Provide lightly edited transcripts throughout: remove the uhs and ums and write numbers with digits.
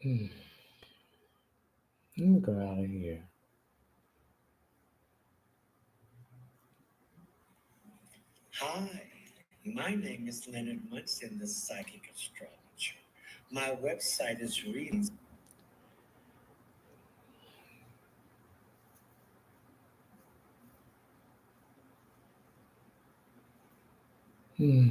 Hmm. Let me go out of here. Hi, my name is Leonard Munson, the psychic astrologer. My website is readings. Hmm.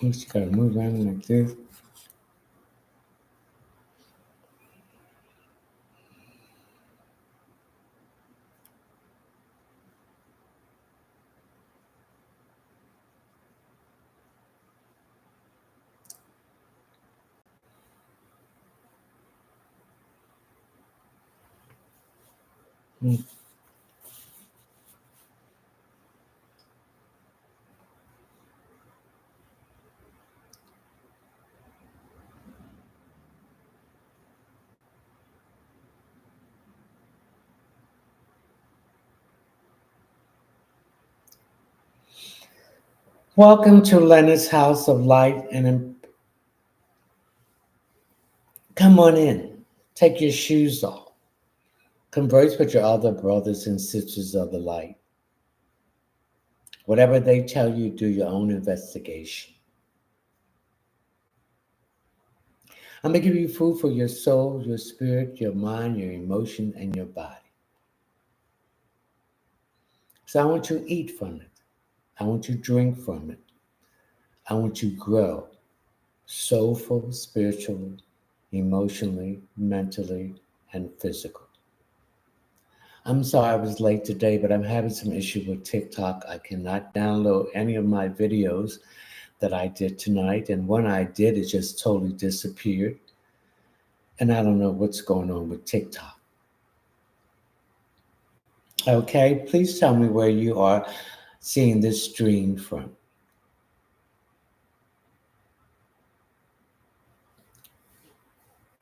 I'm just gotta move around like this. Hmm. Welcome to Leonard's House of Light, and come on in. Take your shoes off. Converse with your other brothers and sisters of the light. Whatever they tell you, do your own investigation. I'm going to give you food for your soul, your spirit, your mind, your emotion, and your body. So I want you to eat from it. I want you to drink from it. I want you to grow soulful, spiritually, emotionally, mentally, and physical. I'm sorry I was late today, but I'm having some issue with TikTok. I cannot download any of my videos that I did tonight, and when I did, it just totally disappeared. And I don't know what's going on with TikTok. Okay, please tell me where you are seeing this stream from.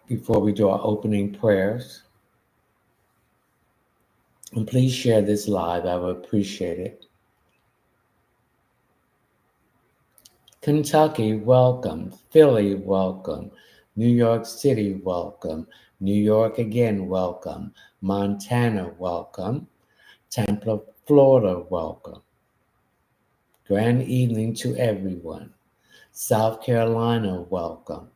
Before we do our opening prayers, and please share this live, I would appreciate it. Kentucky, welcome. Philly, welcome. New York City, welcome. New York again, welcome. Montana, welcome. Tampa, Florida, welcome. Grand evening to everyone. South Carolina, welcome.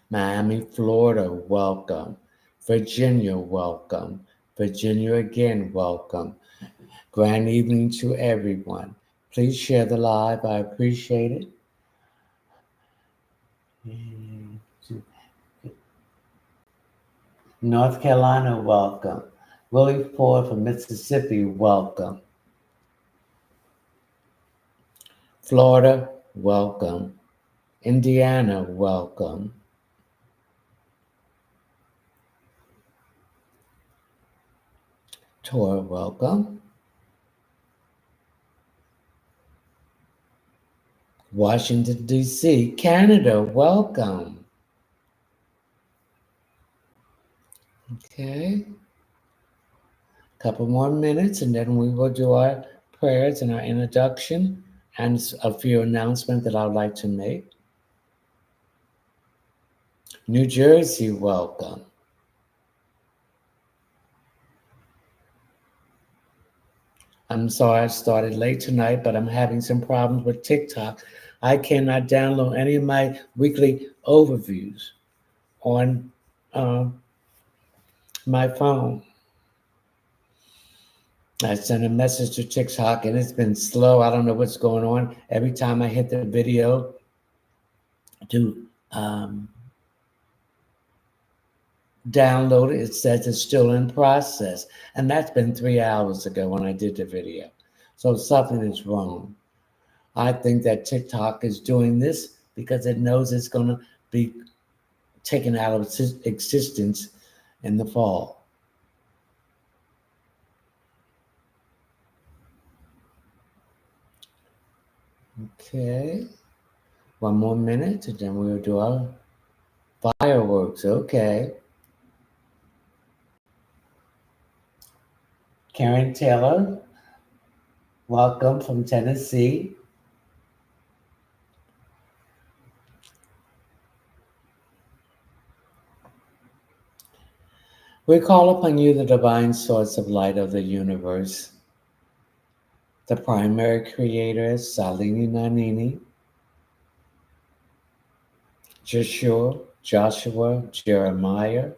Miami, Florida, welcome. Virginia, welcome. Virginia again, welcome. Grand evening to everyone. Please share the live. I appreciate it. North Carolina, welcome. Willie Ford from Mississippi, welcome. Florida, welcome. Indiana, welcome. Tora, welcome. Washington, D.C., Canada, welcome. Okay, couple more minutes and then we will do our prayers and our introduction and a few announcements that I'd like to make. New Jersey, welcome. I'm sorry I started late tonight, but I'm having some problems with TikTok. I cannot download any of my weekly overviews on uh, my phone. I sent a message to TikTok and it's been slow. I don't know what's going on. Every time I hit the video to download it, it says it's still in process. And that's been 3 hours ago when I did the video. So something is wrong. I think that TikTok is doing this because it knows it's going to be taken out of existence in the fall. Okay, one more minute and then we'll do our Fireworks, okay. Karen Taylor, welcome from Tennessee. We call upon you, the divine source of light of the universe, the primary creator, Salini Nanini, Joshua, Jeremiah,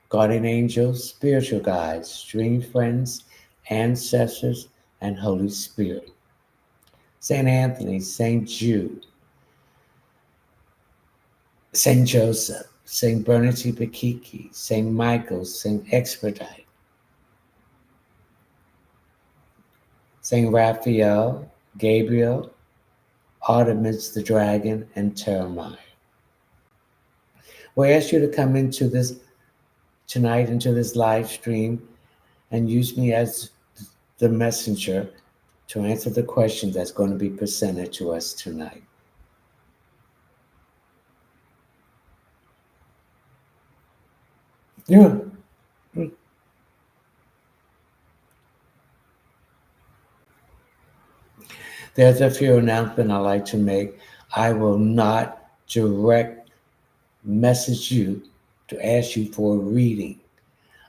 guardian angels, spiritual guides, stream friends, ancestors, and Holy Spirit. Saint Anthony, Saint Jude, Saint Joseph, Saint Bernadette Bakiki, Saint Michael, Saint Expedite, Saint Raphael, Gabriel, Artemis the dragon, and Jeremiah. We ask you to come into this tonight, into this live stream, and use me as the messenger to answer the question that's going to be presented to us tonight. Yeah. There's a few announcements I'd like to make. I will not direct message you to ask you for a reading.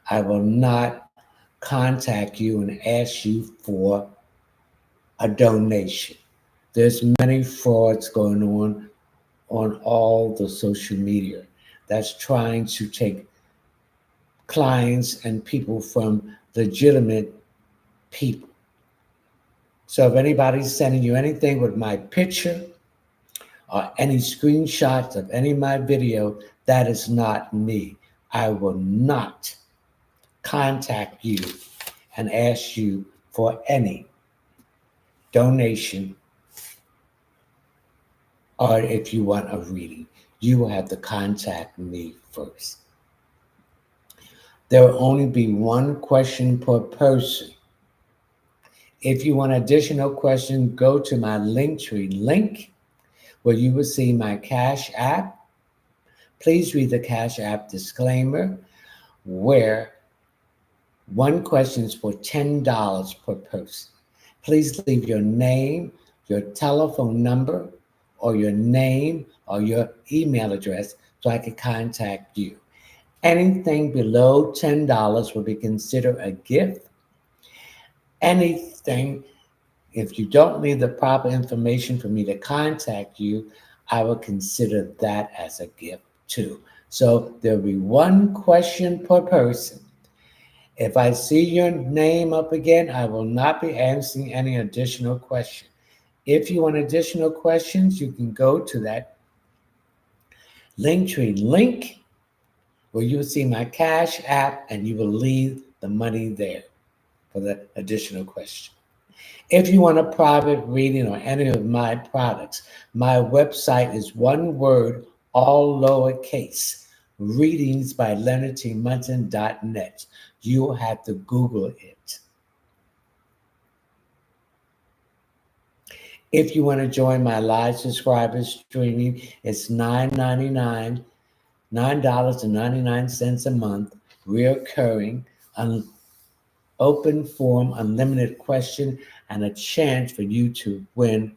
I will not contact you and ask you for a donation. There's many frauds going on all the social media that's trying to take clients and people from legitimate people. So if anybody's sending you anything with my picture or any screenshots of any of my video, that is not me. I will not contact you and ask you for any donation, or if you want a reading, you will have to contact me first. There will only be one question per person. If you want additional questions, go to my Linktree link where you will see my Cash App. Please read the Cash App disclaimer where one question is for $10 per person. Please leave your name, your telephone number, or your name or your email address so I can contact you. Anything below $10 will be considered a gift. Anything, if you don't leave the proper information for me to contact you, I will consider that as a gift too. So there'll be one question per person. If I see your name up again, I will not be answering any additional questions. If you want additional questions, you can go to that Linktree link where you'll see my Cash App and you will leave the money there for the additional question. If you want a private reading or any of my products, my website is one word, all lowercase, readingsbyleonardtmunson.net. You'll have to Google it. If you want to join my live subscribers streaming, it's $9.99 a month, reoccurring, open form, unlimited question, and a chance for you to win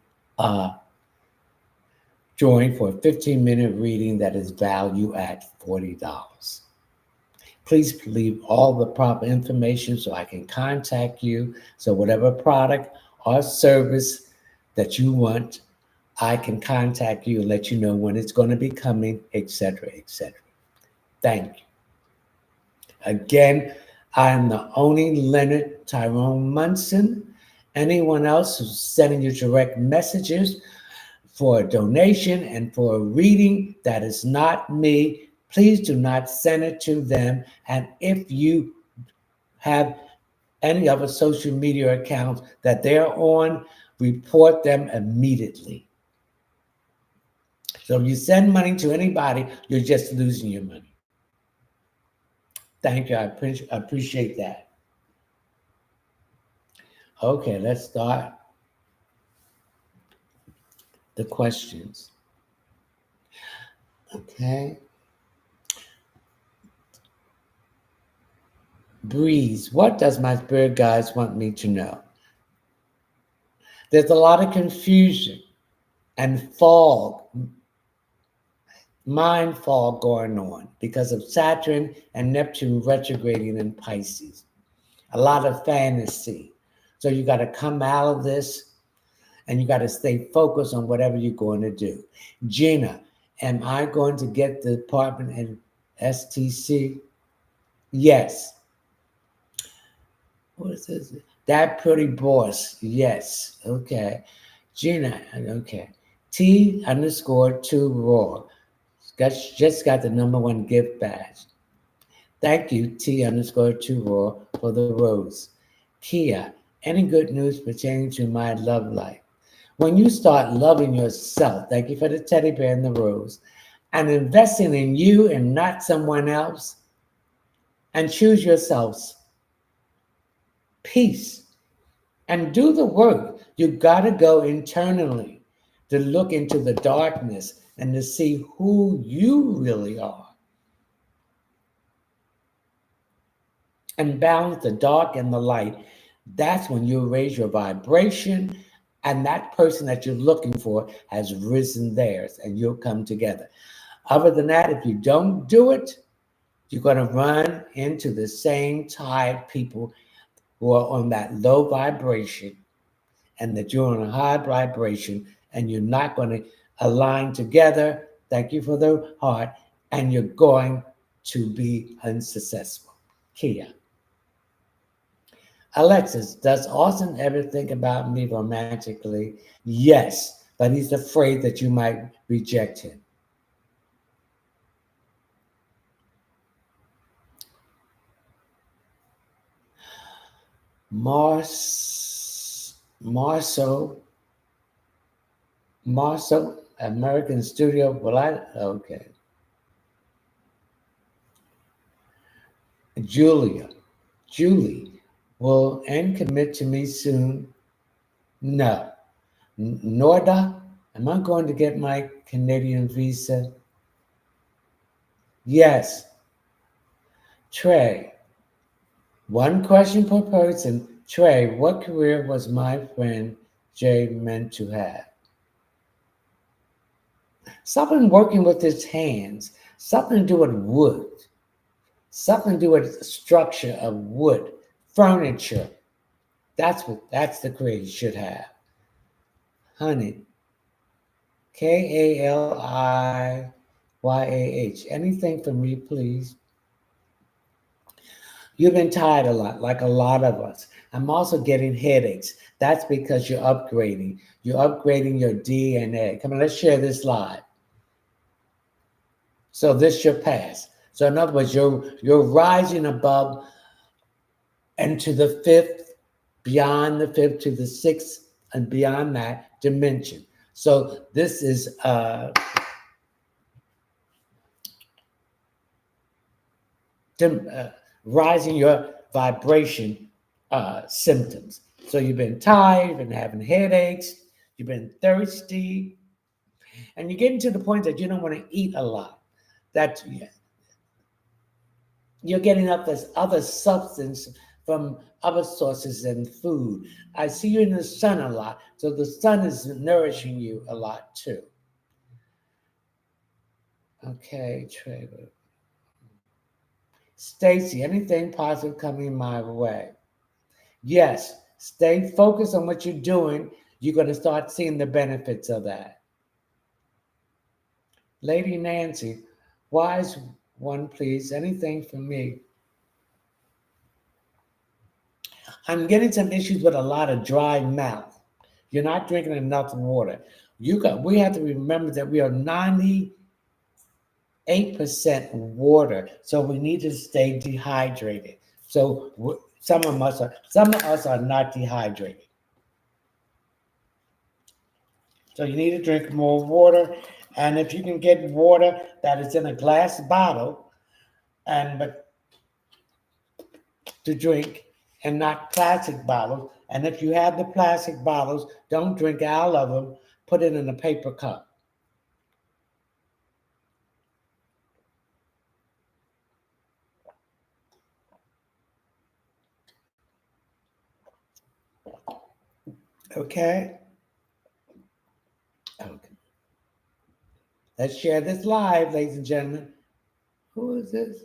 join for a 15-minute reading that is valued at $40. Please leave all the proper information so I can contact you. So whatever product or service that you want, I can contact you and let you know when it's going to be coming, etc., etc. Thank you. Again, I am the only Leonard Tyrone Munson. Anyone else who's sending you direct messages for a donation and for a reading, that is not me. Please do not send it to them. And if you have any other social media accounts that they're on, report them immediately. So if you send money to anybody, you're just losing your money. Thank you. I appreciate that. Okay, let's start the questions. Okay. Breeze. What does my spirit guides want me to know? There's a lot of confusion and fog, mind fog going on because of Saturn and Neptune retrograding in Pisces. A lot of fantasy. So you got to come out of this and you got to stay focused on whatever you're going to do. Gina, am I going to get the apartment in STC? Yes. What is this? That pretty boss. Yes. Okay. Gina, okay. T_2 raw. Just got the #1 gift badge. Thank you, T_2 raw, for the rose. Kia, any good news pertaining to my love life? When you start loving yourself, thank you for the teddy bear and the rose, and investing in you and not someone else, and choose yourselves peace and do the work. You got to go internally to look into the darkness and to see who you really are. And balance the dark and the light. That's when you raise your vibration, and that person that you're looking for has risen theirs, and you'll come together. Other than that, if you don't do it, you're going to run into the same type people who are on that low vibration, and that you're on a high vibration, and you're not going to align together. Thank you for the heart, and you're going to be unsuccessful. Kia. Alexis, does Austin ever think about me romantically? Yes, but he's afraid that you might reject him. Marso, American Studio. Okay. Julie, will N commit to me soon? No. Norda, am I going to get my Canadian visa? Yes. Trey, one question per person. Trey, what career was my friend Jay meant to have? Something working with his hands, something to do with wood, something to do with structure of wood, furniture. That's the career he should have. Honey, KALIYAH. Anything for me, please? You've been tired a lot, like a lot of us. I'm also getting headaches. That's because you're upgrading. You're upgrading your DNA. Come on, let's share this live. So this should pass. So in other words, you're rising above and to the fifth, beyond the fifth to the sixth, and beyond that dimension. So this is rising your vibration symptoms. So you've been tired, you've been having headaches, you've been thirsty, and you're getting to the point that you don't want to eat a lot. That you're getting up this other substance from other sources than food. I see you in the sun a lot, so the sun is nourishing you a lot too. Okay, Trevor. Stacy, anything positive coming my way? Yes, stay focused on what you're doing. You're going to start seeing the benefits of that. Lady Nancy, wise one, please. Anything for me? I'm getting some issues with a lot of dry mouth. You're not drinking enough water. We have to remember that we are 98% water, so we need to stay dehydrated. So some of us are not dehydrated. So you need to drink more water, and if you can get water that is in a glass bottle, but to drink, and not plastic bottles. And if you have the plastic bottles, don't drink out of them. Put it in a paper cup. Okay? Okay. Let's share this live, ladies and gentlemen. Who is this?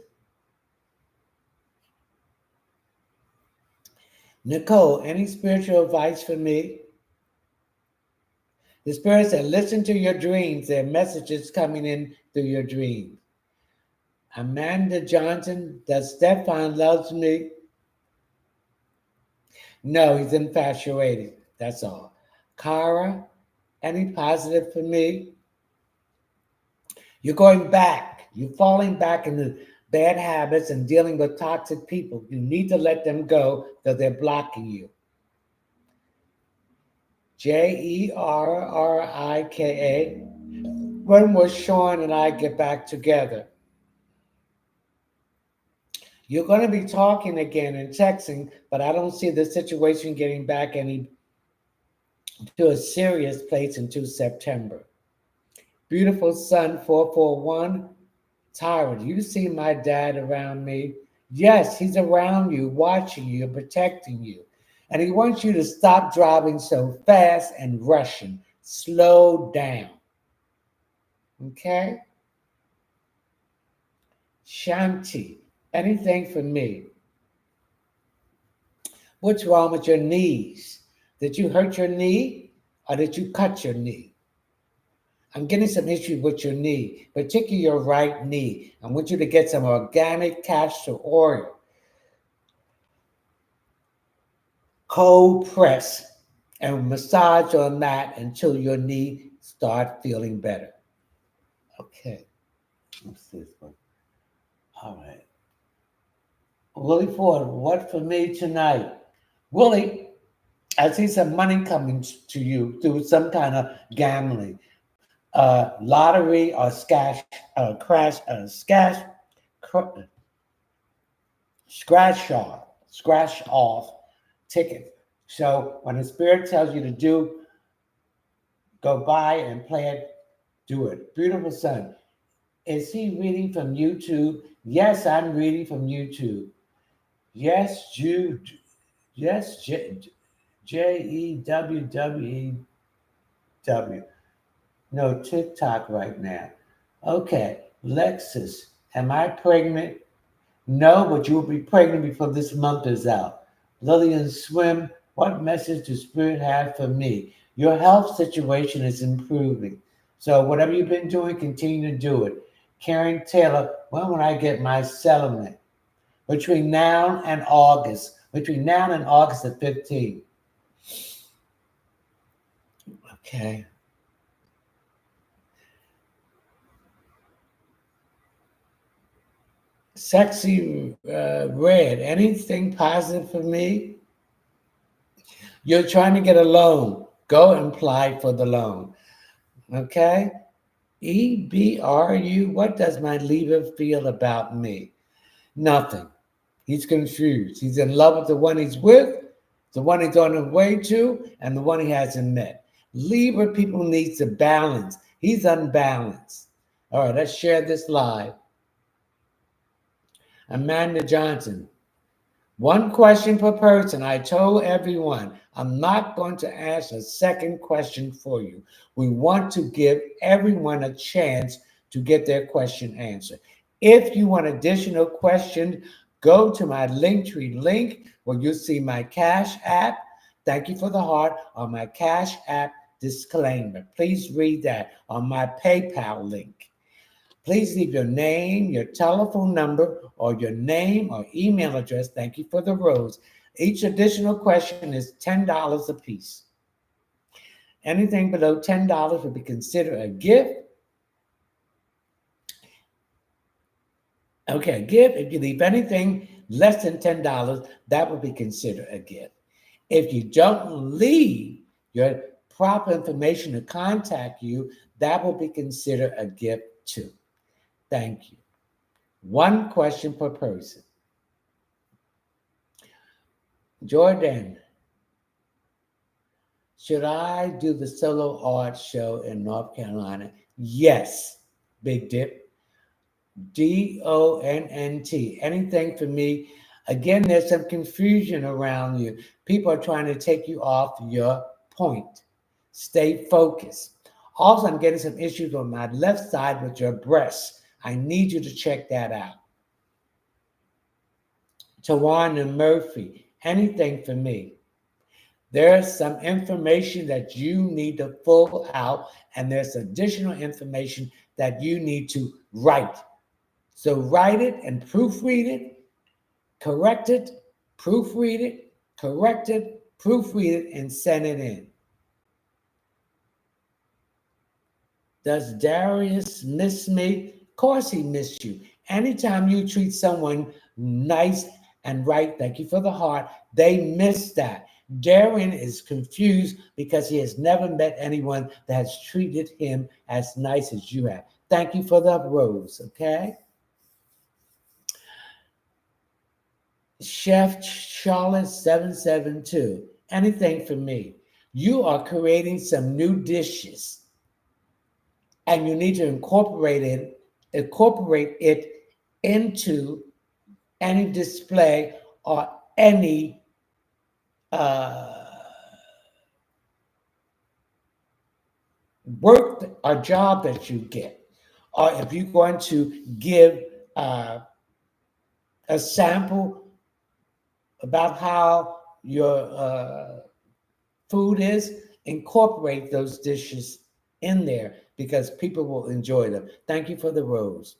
Nicole, any spiritual advice for me? The Spirit said, listen to your dreams. There are messages coming in through your dreams. Amanda Johnson, does Stefan loves me? No, he's infatuated. That's all. Kara, any positive for me? You're going back. You're falling back into bad habits and dealing with toxic people. You need to let them go because they're blocking you. Jerrika. When will Sean and I get back together? You're going to be talking again and texting, but I don't see the situation getting back any to a serious place until September. Beautiful Sun 441. Tyra, do you see my dad around me? Yes, he's around you, watching you, protecting you. And he wants you to stop driving so fast and rushing. Slow down. Okay? Shanti, anything for me? What's wrong with your knees? Did you hurt your knee or did you cut your knee? I'm getting some issues with your knee, particularly your right knee. I want you to get some organic castor oil. Cold press and massage on that until your knee start feeling better. Okay. What's this one? All right. Willie Ford, what for me tonight? Willie, I see some money coming to you through some kind of gambling. Lottery or scratch off ticket. So when the Spirit tells you to go buy and play it, do it. Beautiful Son, is he reading from YouTube? Yes, I'm reading from YouTube. Yes, Jude. Yes, JEWWEW. No TikTok right now. Okay, Lexus, am I pregnant? No, but you will be pregnant before this month is out. Lillian Swim, what message does Spirit have for me? Your health situation is improving. So whatever you've been doing, continue to do it. Karen Taylor, when will I get my settlement? Between now and August the 15th. Okay. Sexy Red, anything positive for me? You're trying to get a loan. Go and apply for the loan. Okay? EBRU, what does my leader feel about me? Nothing. He's confused. He's in love with the one he's with, the one he's on his way to, and the one he hasn't met. Libra people need to balance. He's unbalanced. All right, let's share this live. Amanda Johnson. One question per person. I told everyone I'm not going to ask a second question for you. We want to give everyone a chance to get their question answered. If you want additional questions, go to my Linktree link where you'll see my Cash App. Thank you for the heart on my Cash App disclaimer. Please read that on my PayPal link. Please leave your name, your telephone number, or your name or email address. Thank you for the rose. Each additional question is $10 a piece. Anything below $10 would be considered a gift. Okay, gift. If you leave anything less than $10, that would be considered a gift. If you don't leave your proper information to contact you, that will be considered a gift too. Thank you. One question per person. Jordan, should I do the solo art show in North Carolina? Yes. Big Dip. DONNT. Anything for me? Again, there's some confusion around you. People are trying to take you off your point. Stay focused. Also, I'm getting some issues on my left side with your breasts. I need you to check that out. Tawana Murphy, anything for me. There's some information that you need to pull out, and there's additional information that you need to write. So write it and proofread it, correct it, proofread it, correct it, proofread it, and send it in. Does Darius miss me? Of course he missed you. Anytime you treat someone nice and right, thank you for the heart, they miss that. Darren is confused because he has never met anyone that has treated him as nice as you have. Thank you for the rose, okay? Chef Charlotte 772, anything for me. You are creating some new dishes, and you need to incorporate it into any display or any work or job that you get, or if you're going to give a sample about how your food is, incorporate those dishes in there because people will enjoy them. Thank you for the rose.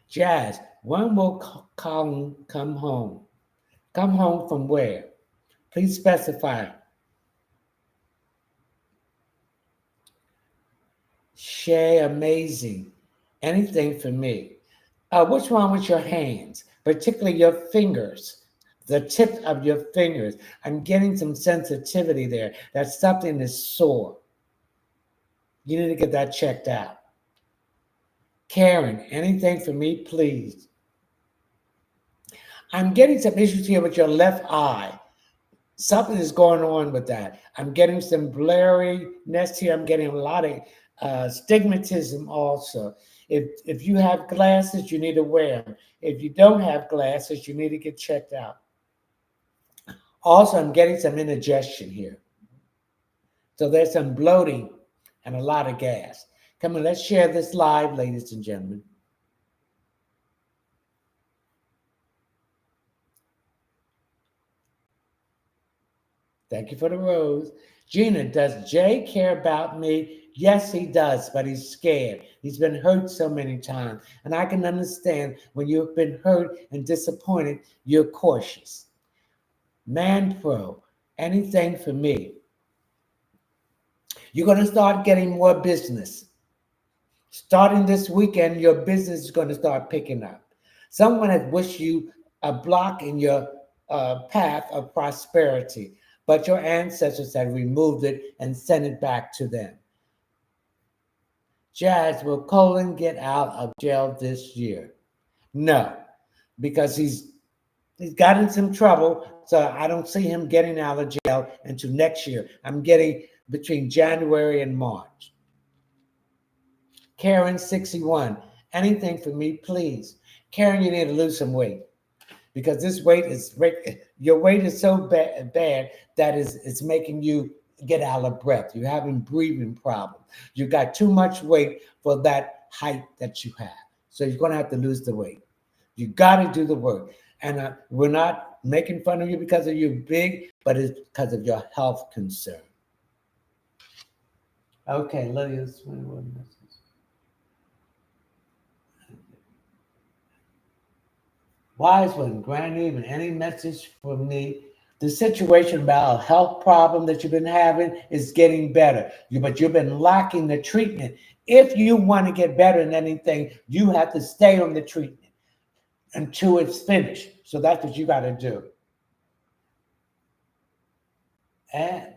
Jazz, when will Colin come home? Come home from where? Please specify. Shay, amazing. Anything for me. What's wrong with your hands, particularly your fingers, the tip of your fingers? I'm getting some sensitivity there. That's something that's sore. You need to get that checked out. Karen, anything for me, please? I'm getting some issues here with your left eye. Something is going on with that. I'm getting some blurriness here. I'm getting a lot of stigmatism also. If you have glasses, you need to wear them. If you don't have glasses, you need to get checked out. Also, I'm getting some indigestion here. So there's some bloating and a lot of gas. Come on, let's share this live, ladies and gentlemen. Thank you for the rose. Gina, does Jay care about me? Yes, he does, but he's scared. He's been hurt so many times. And I can understand when you've been hurt and disappointed, you're cautious. Man Pro, anything for me. You're going to start getting more business. Starting this weekend, your business is going to start picking up. Someone has wished you a block in your path of prosperity, but your ancestors have removed it and sent it back to them. Jazz, will Colin get out of jail this year? No, because he's got in some trouble, so I don't see him getting out of jail until next year. I'm getting between January and March. Karen, 61, anything for me, please? Karen, you need to lose some weight because this weight is, your weight is so bad that it's making you get out of breath. You're having breathing problems. You got too much weight for that height that you have. So you're going to have to lose the weight. You got to do the work. And we're not making fun of you because of you big, but it's because of your health concern. Okay, Lydia's 21 messages. Wise one, Grand Even, any message for me? The situation about a health problem that you've been having is getting better, but you've been lacking the treatment. If you want to get better in anything, you have to stay on the treatment until it's finished. So that's what you got to do. And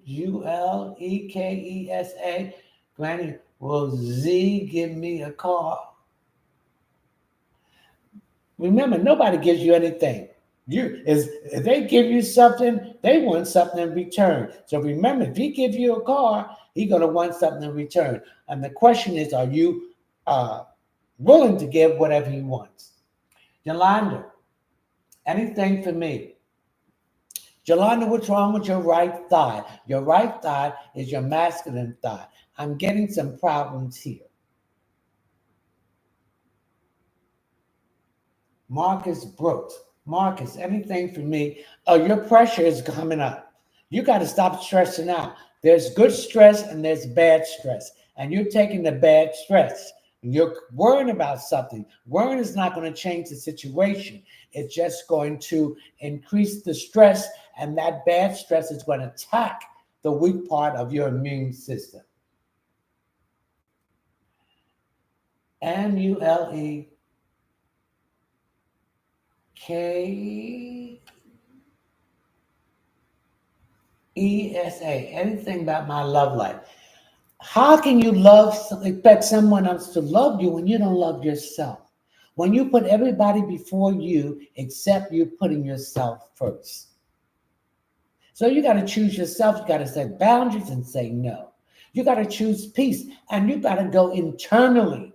Mulekesa, Granny, will Z give me a call? Remember, nobody gives you anything. If they give you something, they want something in return. So remember, if he gives you a car, he's going to want something in return. And the question is, are you willing to give whatever he wants? Yolanda, anything for me? Jolanda, what's wrong with your right thigh? Your right thigh is your masculine thigh. I'm getting some problems here. Marcus Brooks. Marcus, anything for me? Oh, your pressure is coming up. You got to stop stressing out. There's good stress and there's bad stress. And you're taking the bad stress. You're worrying about something. Worrying is not going to change the situation. It's just going to increase the stress, and that bad stress is going to attack the weak part of your immune system. MULEKESA. Anything about my love life. How can you expect someone else to love you when you don't love yourself? When you put everybody before you except you putting yourself first. So you got to choose yourself. You got to set boundaries and say no. You got to choose peace, and you got to go internally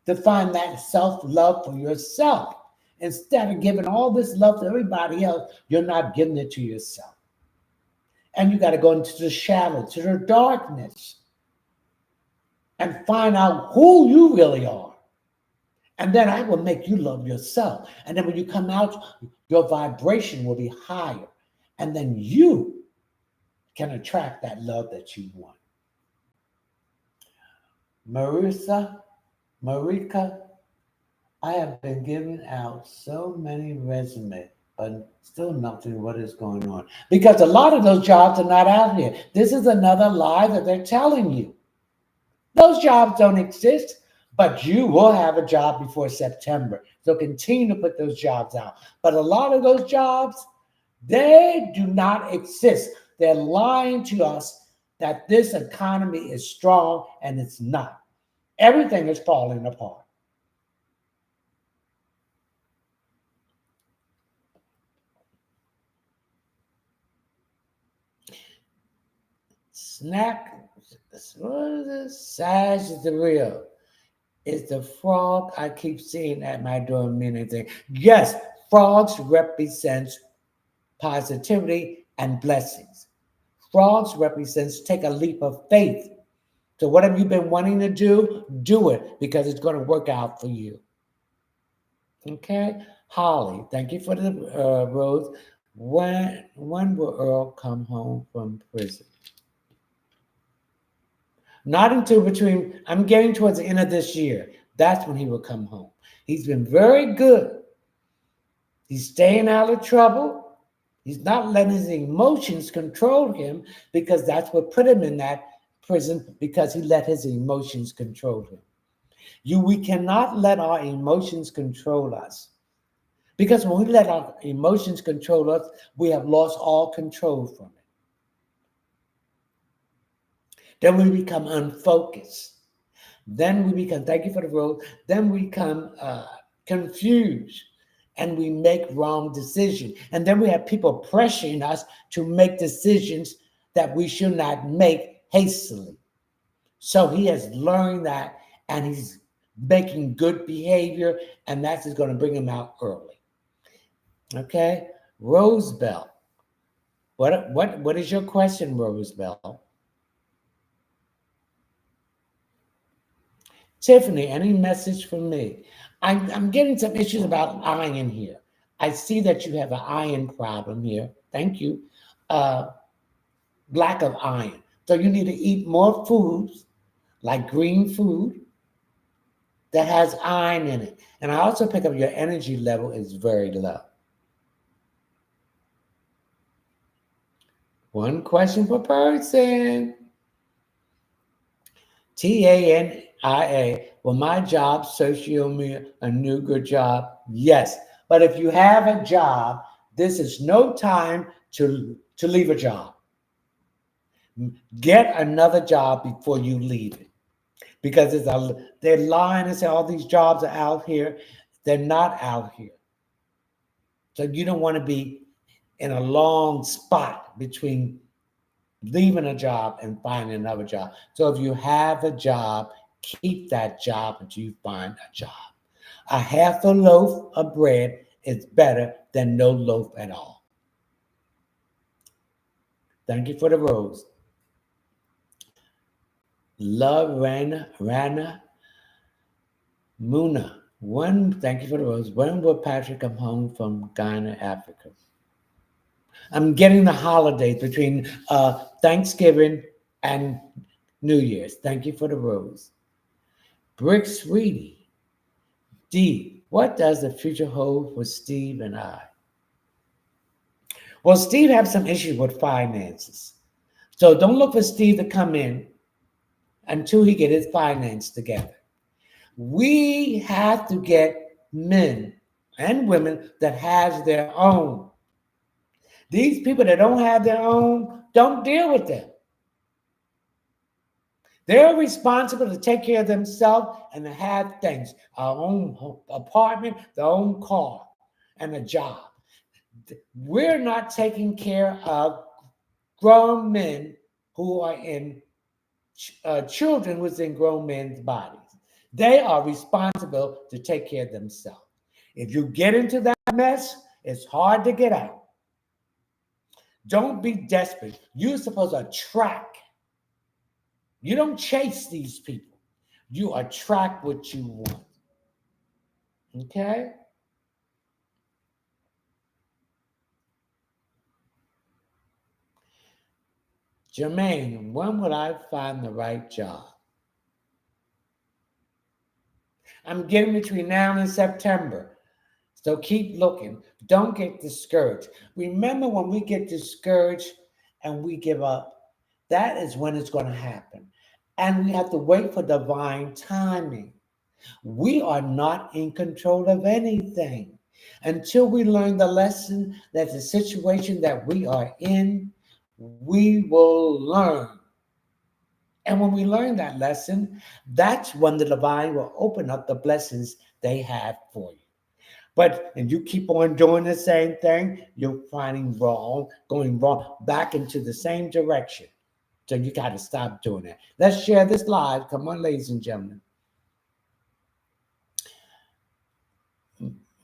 to find that self-love for yourself. Instead of giving all this love to everybody else, you're not giving it to yourself. And you got to go into the shadow, to the darkness, and find out who you really are. And then I will make you love yourself. And then when you come out, your vibration will be higher. And then you can attract that love that you want. Marika, I have been giving out so many resumes, but still nothing. What is going on? Because a lot of those jobs are not out here. This is another lie that they're telling you. Those jobs don't exist, but you will have a job before September. So continue to put those jobs out. But a lot of those jobs, they do not exist. They're lying to us that this economy is strong, and it's not. Everything is falling apart. Snack, what is this? Sage is the real. It's the frog I keep seeing at my door mean anything. Yes, frogs represent positivity and blessings. Frogs represents take a leap of faith. So what have you been wanting to do? Do it, because it's going to work out for you. Okay? Holly, thank you for the rose. When will Earl come home from prison? Not until I'm getting towards the end of this year. That's when he will come home. He's been very good. He's staying out of trouble. He's not letting his emotions control him, because that's what put him in that prison, because he let his emotions control him. We cannot let our emotions control us, because when we let our emotions control us, we have lost all control from it. Then we become unfocused. Then we become, thank you for the rose, then we become confused, and we make wrong decisions. And then we have people pressuring us to make decisions that we should not make hastily. So he has learned that, and he's making good behavior, and that's going to bring him out early. Okay? Rosebell. What is your question, Rosebell? Tiffany, any message from me? I'm getting some issues about iron here. I see that you have an iron problem here. Thank you. Lack of iron. So you need to eat more foods, like green food, that has iron in it. And I also pick up your energy level is very low. One question per person. TANIA. Will my job search me a new good job? Yes. But if you have a job, this is no time to leave a job. Get another job before you leave it. Because they're lying and say all these jobs are out here. They're not out here. So you don't want to be in a long spot between leaving a job and finding another job. So if you have a job, keep that job until you find a job. A half a loaf of bread is better than no loaf at all. Thank you for the rose. Love Rana Muna. Thank you for the rose. When will Patrick come home from Ghana, Africa? I'm getting the holidays between Thanksgiving and New Year's. Thank you for the rose. Brick Sweetie. D. What does the future hold for Steve and I? Well, Steve has some issues with finances. So don't look for Steve to come in until he get his finance together. We have to get men and women that has their own. These people that don't have their own, don't deal with them. They're responsible to take care of themselves and to have things, our own apartment, their own car, and a job. We're not taking care of grown men who are in children within grown men's bodies. They are responsible to take care of themselves. If you get into that mess, it's hard to get out. Don't be desperate. You're supposed to attract. You don't chase these people. You attract what you want. Okay? Jermaine, when will I find the right job? I'm getting between now and September. So keep looking. Don't get discouraged. Remember, when we get discouraged and we give up, that is when it's going to happen. And we have to wait for divine timing. We are not in control of anything until we learn the lesson that the situation that we are in, we will learn. And when we learn that lesson, that's when the divine will open up the blessings they have for you. But if you keep on doing the same thing, you're finding wrong, going wrong, back into the same direction. So you got to stop doing that. Let's share this live. Come on, ladies and gentlemen.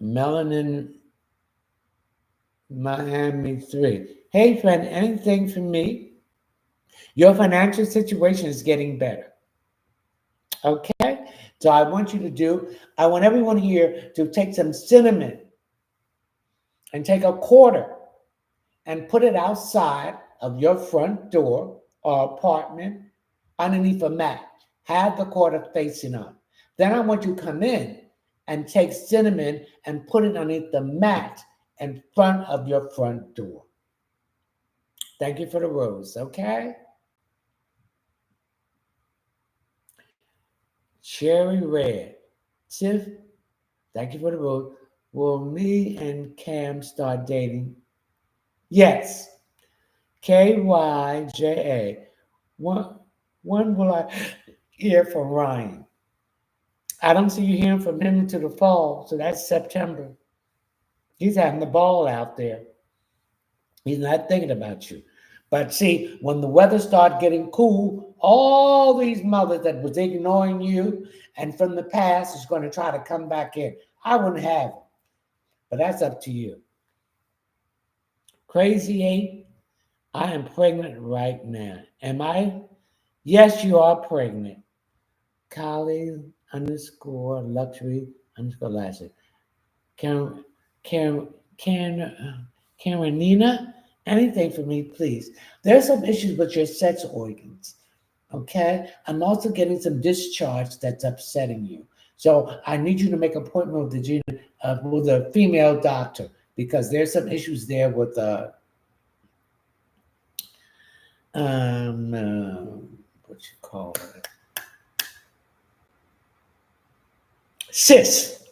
Melanin Miami 3. Hey, friend, anything for me? Your financial situation is getting better. Okay? So I want everyone here to take some cinnamon and take a quarter and put it outside of your front door or apartment underneath a mat. Have the quarter facing up. Then I want you to come in and take cinnamon and put it underneath the mat in front of your front door. Thank you for the rose, okay? Cherry red. Tiff, thank you for the rose. Will me and Cam start dating? Yes. KYJA. When will I hear from Ryan? I don't see you hearing from him until the fall, so that's September. He's having the ball out there. He's not thinking about you. But see, when the weather starts getting cool, all these mothers that was ignoring you and from the past is going to try to come back in. I wouldn't have them. But that's up to you. Crazy 8, I am pregnant right now. Am I? Yes, you are pregnant. Kali _ luxury _ lashes. Karenina, anything for me, please. There's some issues with your sex organs. Okay? I'm also getting some discharge that's upsetting you. So I need you to make an appointment with a female doctor because there's some issues there with what you call it? Cysts.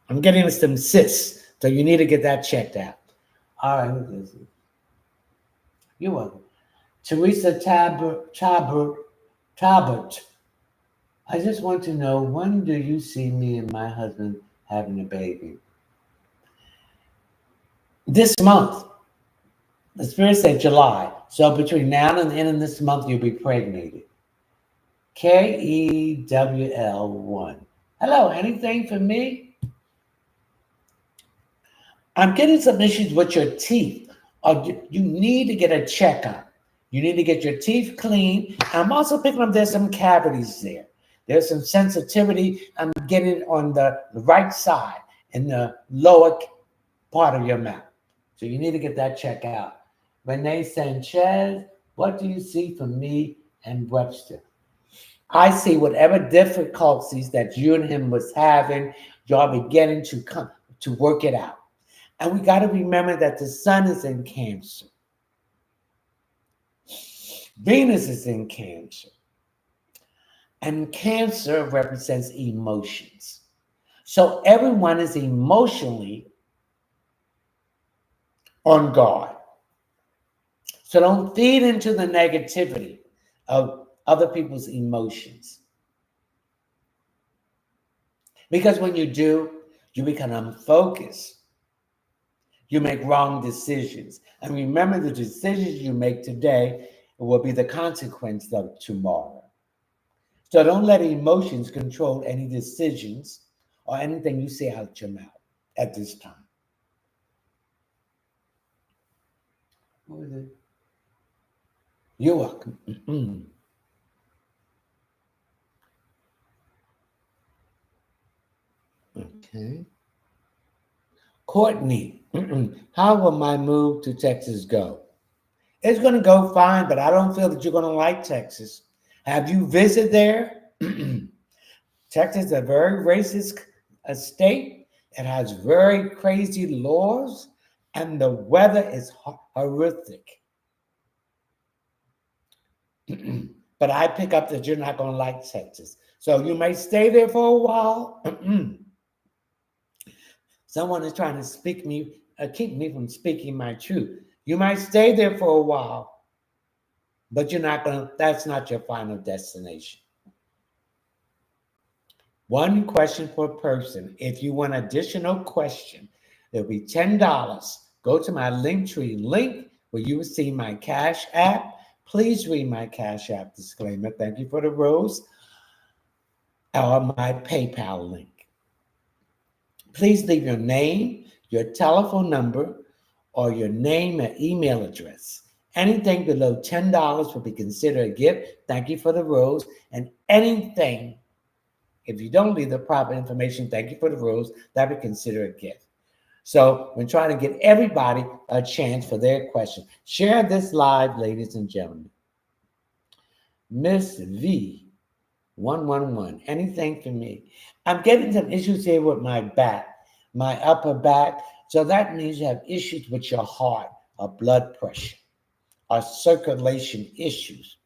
I'm getting some cysts, so you need to get that checked out. All right, who is it? You're welcome. Teresa Talbot. I just want to know, when do you see me and my husband having a baby? This month. The Spirit said July. So between now and the end of this month, you'll be pregnated. KEWL1. Hello, anything for me? I'm getting some issues with your teeth. You need to get a checkup. You need to get your teeth clean. I'm also picking up there's some cavities there. There's some sensitivity. I'm getting it on the right side in the lower part of your mouth. So you need to get that checked out. Renee Sanchez, what do you see from me and Webster? I see whatever difficulties that you and him was having, y'all beginning to come to work it out. And we got to remember that the sun is in Cancer. Venus is in Cancer. And Cancer represents emotions. So everyone is emotionally on guard. So don't feed into the negativity of other people's emotions. Because when you do, you become unfocused. You make wrong decisions. And remember, the decisions you make today will be the consequence of tomorrow. So don't let emotions control any decisions or anything you say out your mouth at this time. What was it? You're welcome. Okay. Courtney, how will my move to Texas go? It's going to go fine, but I don't feel that you're going to like Texas. Have you visited there? Texas is a very racist state. It has very crazy laws, and the weather is horrific. But I pick up that you're not going to like Texas. So you may stay there for a while. Someone is trying to keep me from speaking my truth. You might stay there for a while, but that's not your final destination. One question per person. If you want additional question, it'll be $10. Go to my Linktree link where you will see my Cash App. Please read my Cash App disclaimer. Thank you for the rose. Or my PayPal link. Please leave your name, your telephone number, or your name and email address. Anything below $10 will be considered a gift. Thank you for the rose. And anything, if you don't leave the proper information, thank you for the rose, that would be considered a gift. So we're trying to get everybody a chance for their question. Share this live, ladies and gentlemen. Miss V 111. Anything for me? I'm getting some issues here with my back, my upper back. So that means you have issues with your heart or blood pressure or circulation issues.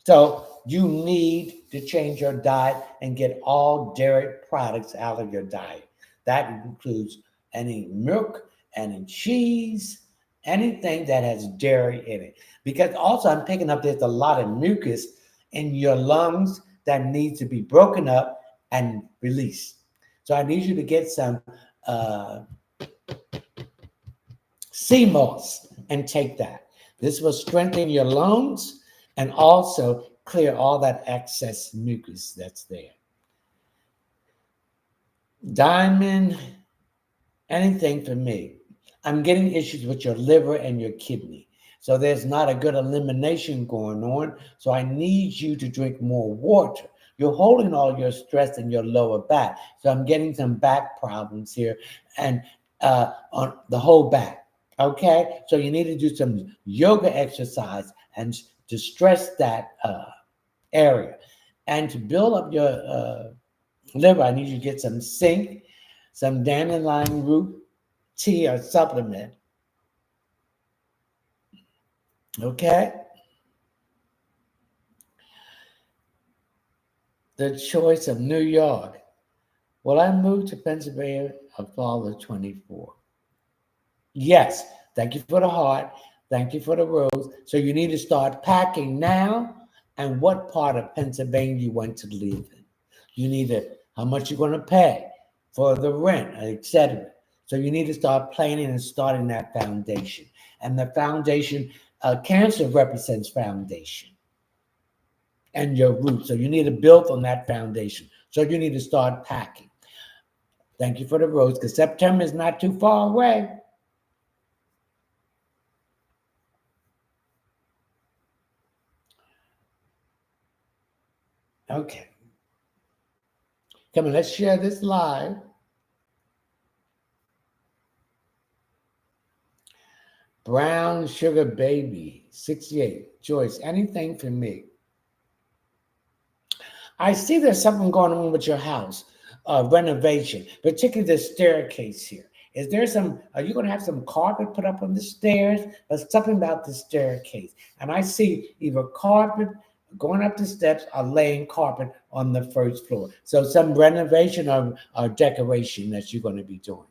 So you need to change your diet and get all dairy products out of your diet. That includes any milk, any cheese, anything that has dairy in it. Because also I'm picking up there's a lot of mucus in your lungs that needs to be broken up and released. So I need you to get some sea moss and take that. This will strengthen your lungs and also clear all that excess mucus that's there. Diamond, anything for me. I'm getting issues with your liver and your kidney. So there's not a good elimination going on. So I need you to drink more water. You're holding all your stress in your lower back. So I'm getting some back problems here and on the whole back. Okay? So you need to do some yoga exercise and to stress that area. And to build up your liver, I need you to get some zinc, some dandelion root tea or supplement. Okay? The choice of New York. Well, I moved to Pennsylvania in fall of 24. Yes, thank you for the heart. Thank you for the rose. So you need to start packing now and what part of Pennsylvania you want to live in. You need to, how much you're going to pay for the rent, etc. So you need to start planning and starting that foundation. And the foundation, Cancer represents foundation and your roots. So you need to build on that foundation. So you need to start packing. Thank you for the rose, because September is not too far away. Okay. Come on, let's share this live. Brown Sugar Baby, 68. Joyce, anything for me? I see there's something going on with your house, renovation, particularly the staircase here. Is there some, are you going to have some carpet put up on the stairs? There's something about the staircase. And I see either carpet going up the steps or laying carpet on the first floor. So some renovation or decoration that you're going to be doing.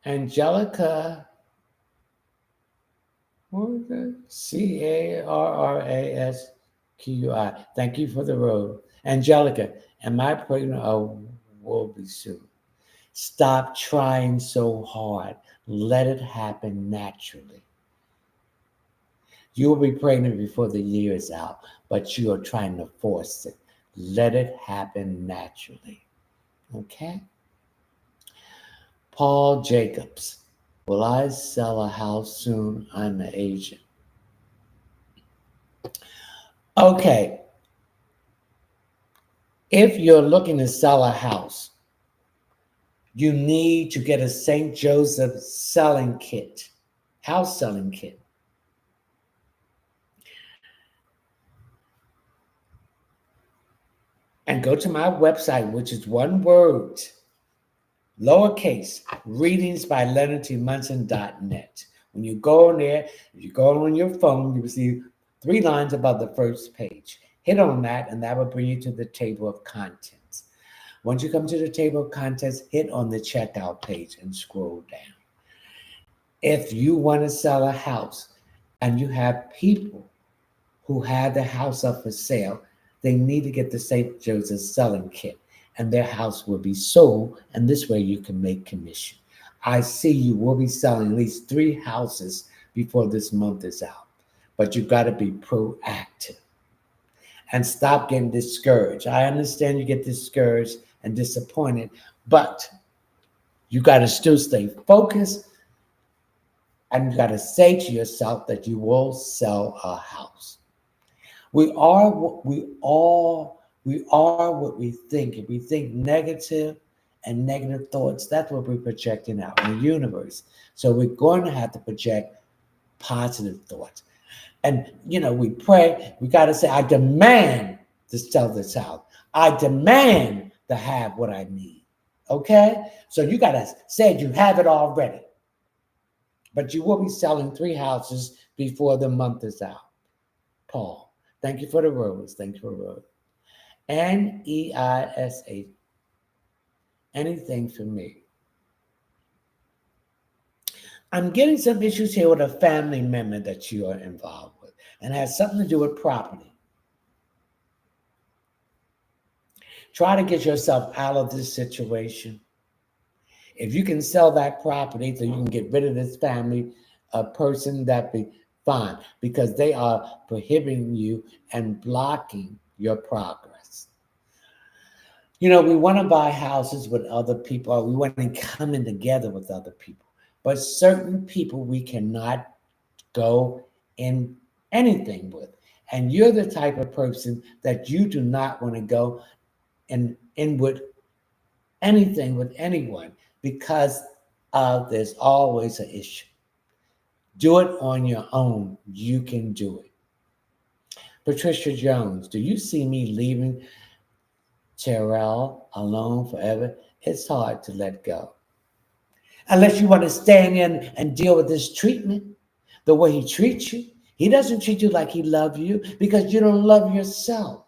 Angelica, what was it? Carrasqui. Thank you for the road. Angelica, am I pregnant or will be soon? Stop trying so hard. Let it happen naturally. You will be pregnant before the year is out, but you are trying to force it. Let it happen naturally. Okay? Paul Jacobs. Will I sell a house soon? I'm an agent. Okay. If you're looking to sell a house, you need to get a St. Joseph selling kit, house selling kit. And go to my website, which is one word, lowercase, readingsbyleonardtmunson.net. When you go on there, if you go on your phone, you will see 3 lines above the first page. Hit on that, and that will bring you to the table of contents. Once you come to the table of contents, hit on the checkout page and scroll down. If you want to sell a house and you have people who have the house up for sale, they need to get the St. Joseph selling kit, and their house will be sold, and this way you can make commission. I see you will be selling at least 3 houses before this month is out, but you got to be proactive and stop getting discouraged. I understand you get discouraged and disappointed, but you got to still stay focused, and you got to say to yourself that you will sell a house. We are what we think. If we think negative and negative thoughts, that's what we're projecting out in the universe. So we're going to have to project positive thoughts. And, we pray, we got to say, I demand to sell this house. I demand to have what I need. Okay? So you got to say you have it already. But you will be selling 3 houses before the month is out. Paul. Thank you for the rose. Thank you for the rose. NEISA. Anything for me. I'm getting some issues here with a family member that you are involved with, and it has something to do with property. Try to get yourself out of this situation. If you can sell that property so you can get rid of this family, a person, that be fine, because they are prohibiting you and blocking your progress. We want to buy houses with other people, or we want to come in together with other people. But certain people we cannot go in anything with. And you're the type of person that you do not want to go in with anything with anyone, because there's always an issue. Do it on your own. You can do it. Patricia Jones, do you see me leaving Terrell alone forever? It's hard to let go. Unless you want to stand in and deal with this treatment, the way he treats you. He doesn't treat you like he loves you because you don't love yourself.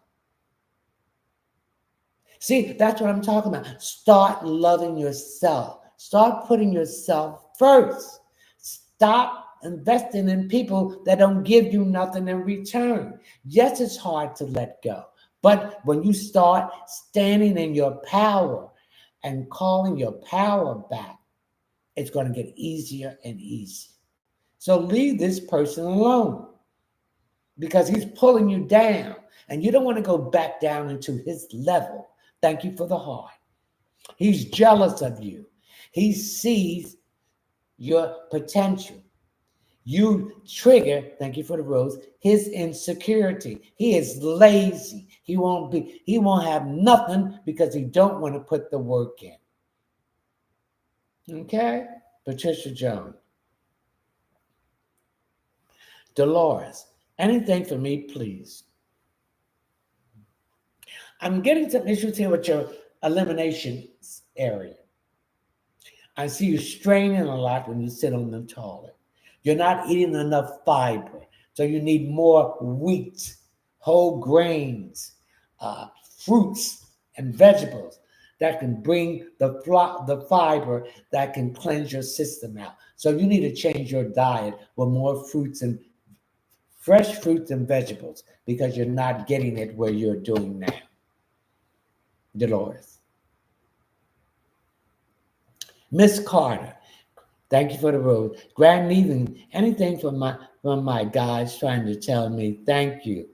See, that's what I'm talking about. Start loving yourself. Start putting yourself first. Stop investing in people that don't give you nothing in return. Yes, it's hard to let go. But when you start standing in your power and calling your power back, it's going to get easier and easier. So leave this person alone because he's pulling you down and you don't want to go back down into his level. Thank you for the heart. He's jealous of you. He sees your potential. You trigger, thank you for the rose, his insecurity. He is lazy. He won't have nothing because he don't want to put the work in. Okay? Patricia Jones. Dolores, anything for me, please. I'm getting some issues here with your eliminations area. I see you straining a lot when you sit on the toilet. You're not eating enough fiber, so you need more wheat, whole grains, fruits, and vegetables that can bring the fiber that can cleanse your system out. So you need to change your diet with more fruits and fresh fruits and vegetables because you're not getting it where you're doing now. Dolores. Miss Carter, thank you for the rose. Grand Evening, anything from my guys trying to tell me thank you.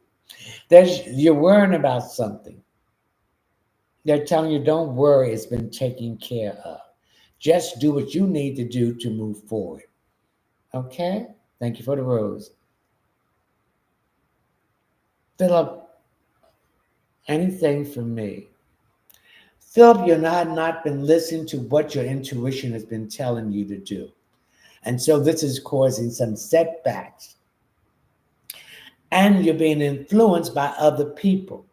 You're worrying about something. They're telling you don't worry, it's been taken care of. Just do what you need to do to move forward. Okay? Thank you for the rose. Philip, anything for me? Philip, you not been listening to what your intuition has been telling you to do. And so this is causing some setbacks. And you're being influenced by other people.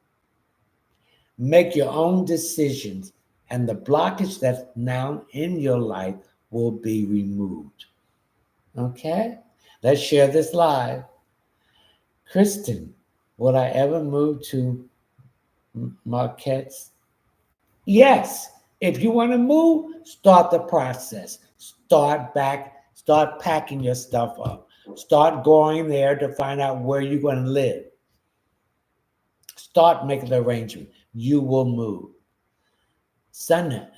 Make your own decisions, and the blockage that's now in your life will be removed. Okay? Let's share this live. Kristen, would I ever move to Marquette's? Yes. If you want to move, start the process. Start packing your stuff up. Start going there to find out where you're going to live. Start making the arrangement. You will move. Sana,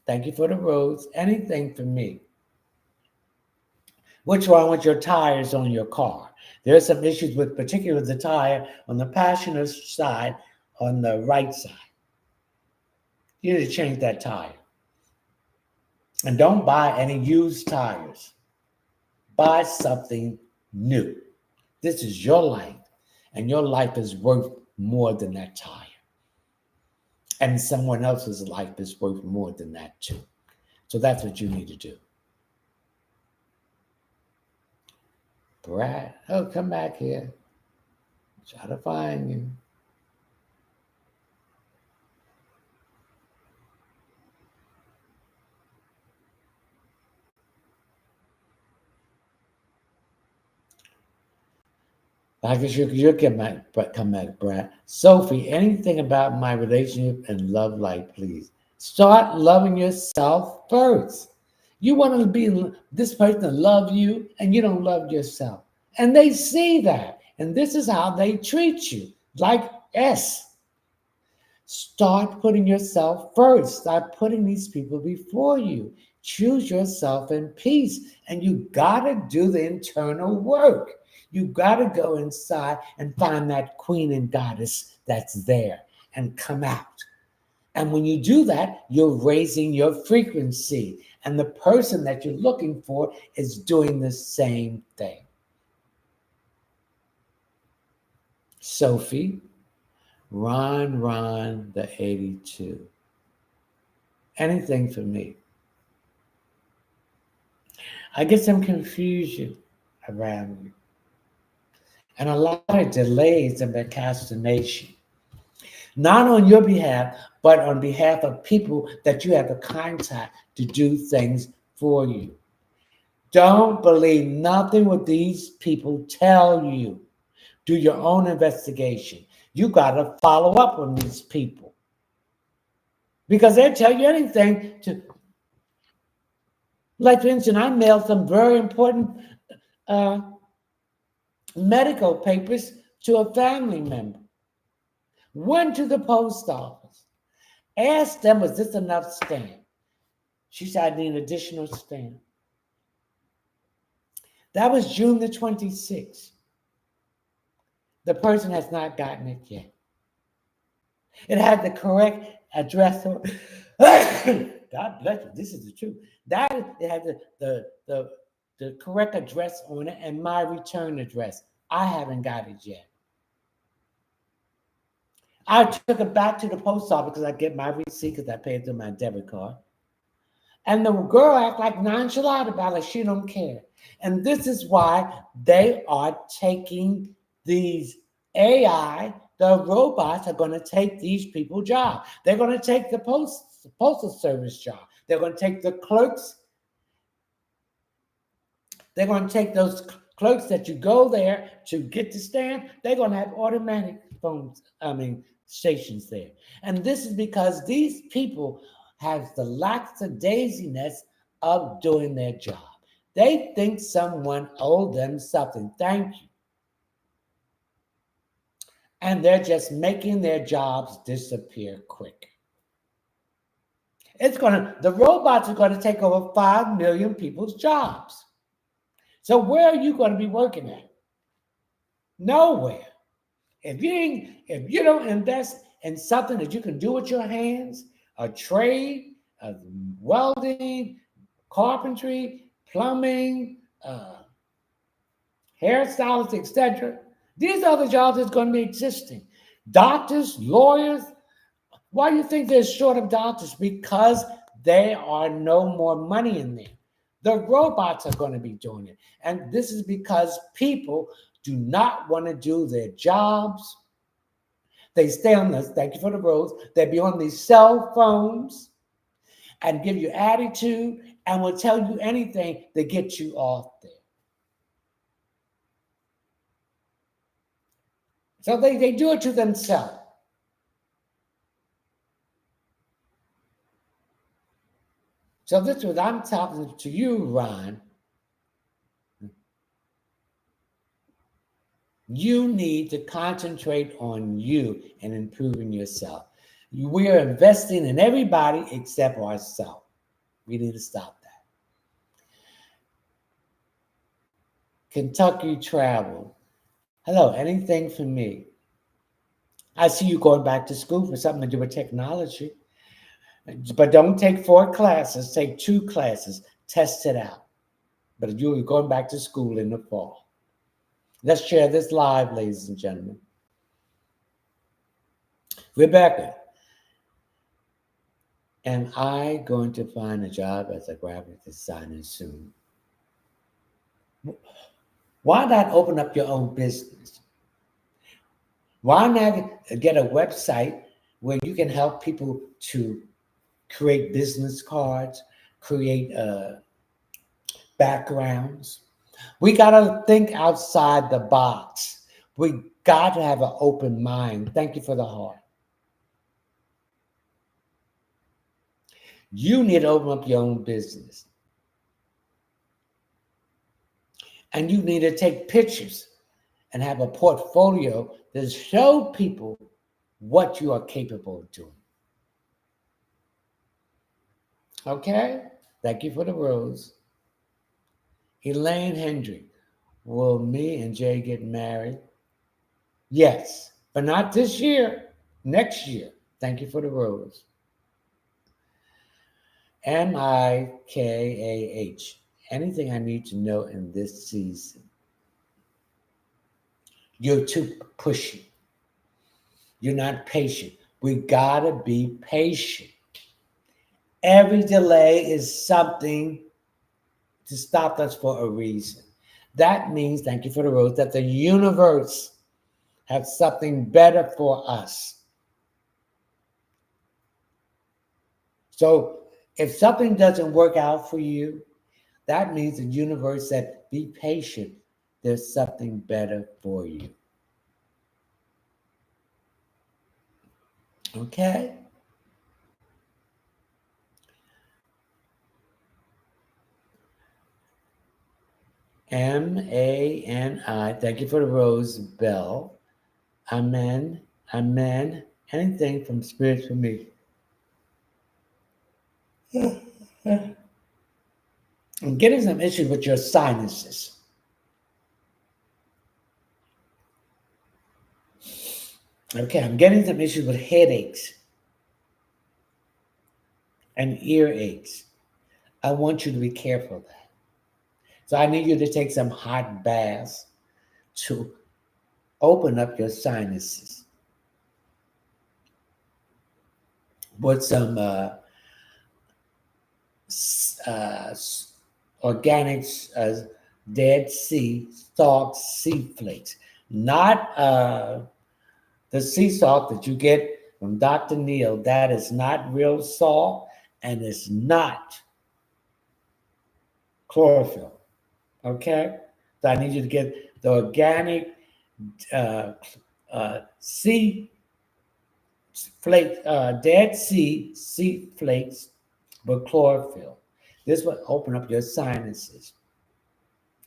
thank you for the rose. Anything for me. What's wrong with your tires on your car? There are some issues with particularly the tire on the passenger side, on the right side. You need to change that tire. And don't buy any used tires. Buy something new. This is your life, and your life is worth more than that tire. And someone else's life is worth more than that too. So that's what you need to do. Brad, come back here. Try to find you. I guess you'll come back, Brad. Sophie, anything about my relationship and love life, please. Start loving yourself first. You want to be this person to love you, and you don't love yourself. And they see that. And this is how they treat you. Like S. Start putting yourself first. Start putting these people before you. Choose yourself in peace. And you got to do the internal work. You got to go inside and find that queen and goddess that's there and come out. And when you do that, you're raising your frequency. And the person that you're looking for is doing the same thing. Sophie, Ron, the 82. Anything for me. I get some confusion around you. And a lot of delays and procrastination. Not on your behalf, but on behalf of people that you have the contact to do things for you. Don't believe nothing what these people tell you. Do your own investigation. You got to follow up on these people. Because they'll tell you anything to. Like, for instance, I mailed some very important medical papers to a family member. Went to the post office. Asked them, was this enough stamp? She said, I need an additional stamp. That was June the 26th. The person has not gotten it yet. It had the correct address. God bless you. This is the truth. It had the the correct address on it and my return address. I haven't got it yet. I took it back to the post office because I get my receipt because I paid through my debit card. And the girl act like nonchalant about it. She don't care. And this is why they are taking these AI, the robots are going to take these people's jobs. They're going to take the postal service job. They're going to take the clerks. They're going to take those clerks that you go there to get the stamp. They're going to have automatic stations there. And this is because these people have the lackadaisiness of doing their job. They think someone owed them something. Thank you. And they're just making their jobs disappear quick. The robots are going to take over 5 million people's jobs. So where are you going to be working at? Nowhere. If you don't invest in something that you can do with your hands, a trade, welding, carpentry, plumbing, hairstylists, etc., these are the jobs that's going to be existing. Doctors, lawyers. Why do you think they're short of doctors? Because there are no more money in there. The robots are going to be doing it. And this is because people do not want to do their jobs. They stay on this, thank you for the roads, they be on these cell phones and give you attitude and will tell you anything to get you off there. So they do it to themselves. So this is what I'm talking to you, Ron. You need to concentrate on you and improving yourself. We are investing in everybody except ourselves. We need to stop that. Kentucky travel. Hello, anything for me? I see you going back to school for something to do with technology. But don't take 4 classes, take 2 classes, test it out. But you're going back to school in the fall. Let's share this live, ladies and gentlemen. Rebecca, am I going to find a job as a graphic designer soon? Why not open up your own business? Why not get a website where you can help people to create business cards, create backgrounds? We got to think outside the box. We got to have an open mind. Thank you for the heart. You need to open up your own business. And you need to take pictures and have a portfolio that show people what you are capable of doing. Okay? Thank you for the rose. Elaine Hendrick, will me and Jay get married? Yes, but not this year, next year. Thank you for the rose. MIKAH, anything I need to know in this season? You're too pushy. You're not patient. We gotta be patient. Every delay is something to stop us for a reason. That means, thank you for the rose, that the universe has something better for us. So if something doesn't work out for you, that means the universe said, be patient. There's something better for you. Okay? MANI, thank you for the rose, Bell. Amen. Amen. Anything from Spirit for me. I'm getting some issues with your sinuses. Okay, I'm getting some issues with headaches and earaches. I want you to be careful of that. So I need you to take some hot baths to open up your sinuses. With some uh, organic Dead Sea salt sea flakes, not the sea salt that you get from Dr. Neil. That is not real salt and it's not chlorophyll. Okay? So I need you to get the organic uh, sea flake, Dead sea flakes with chlorophyll. This will open up your sinuses.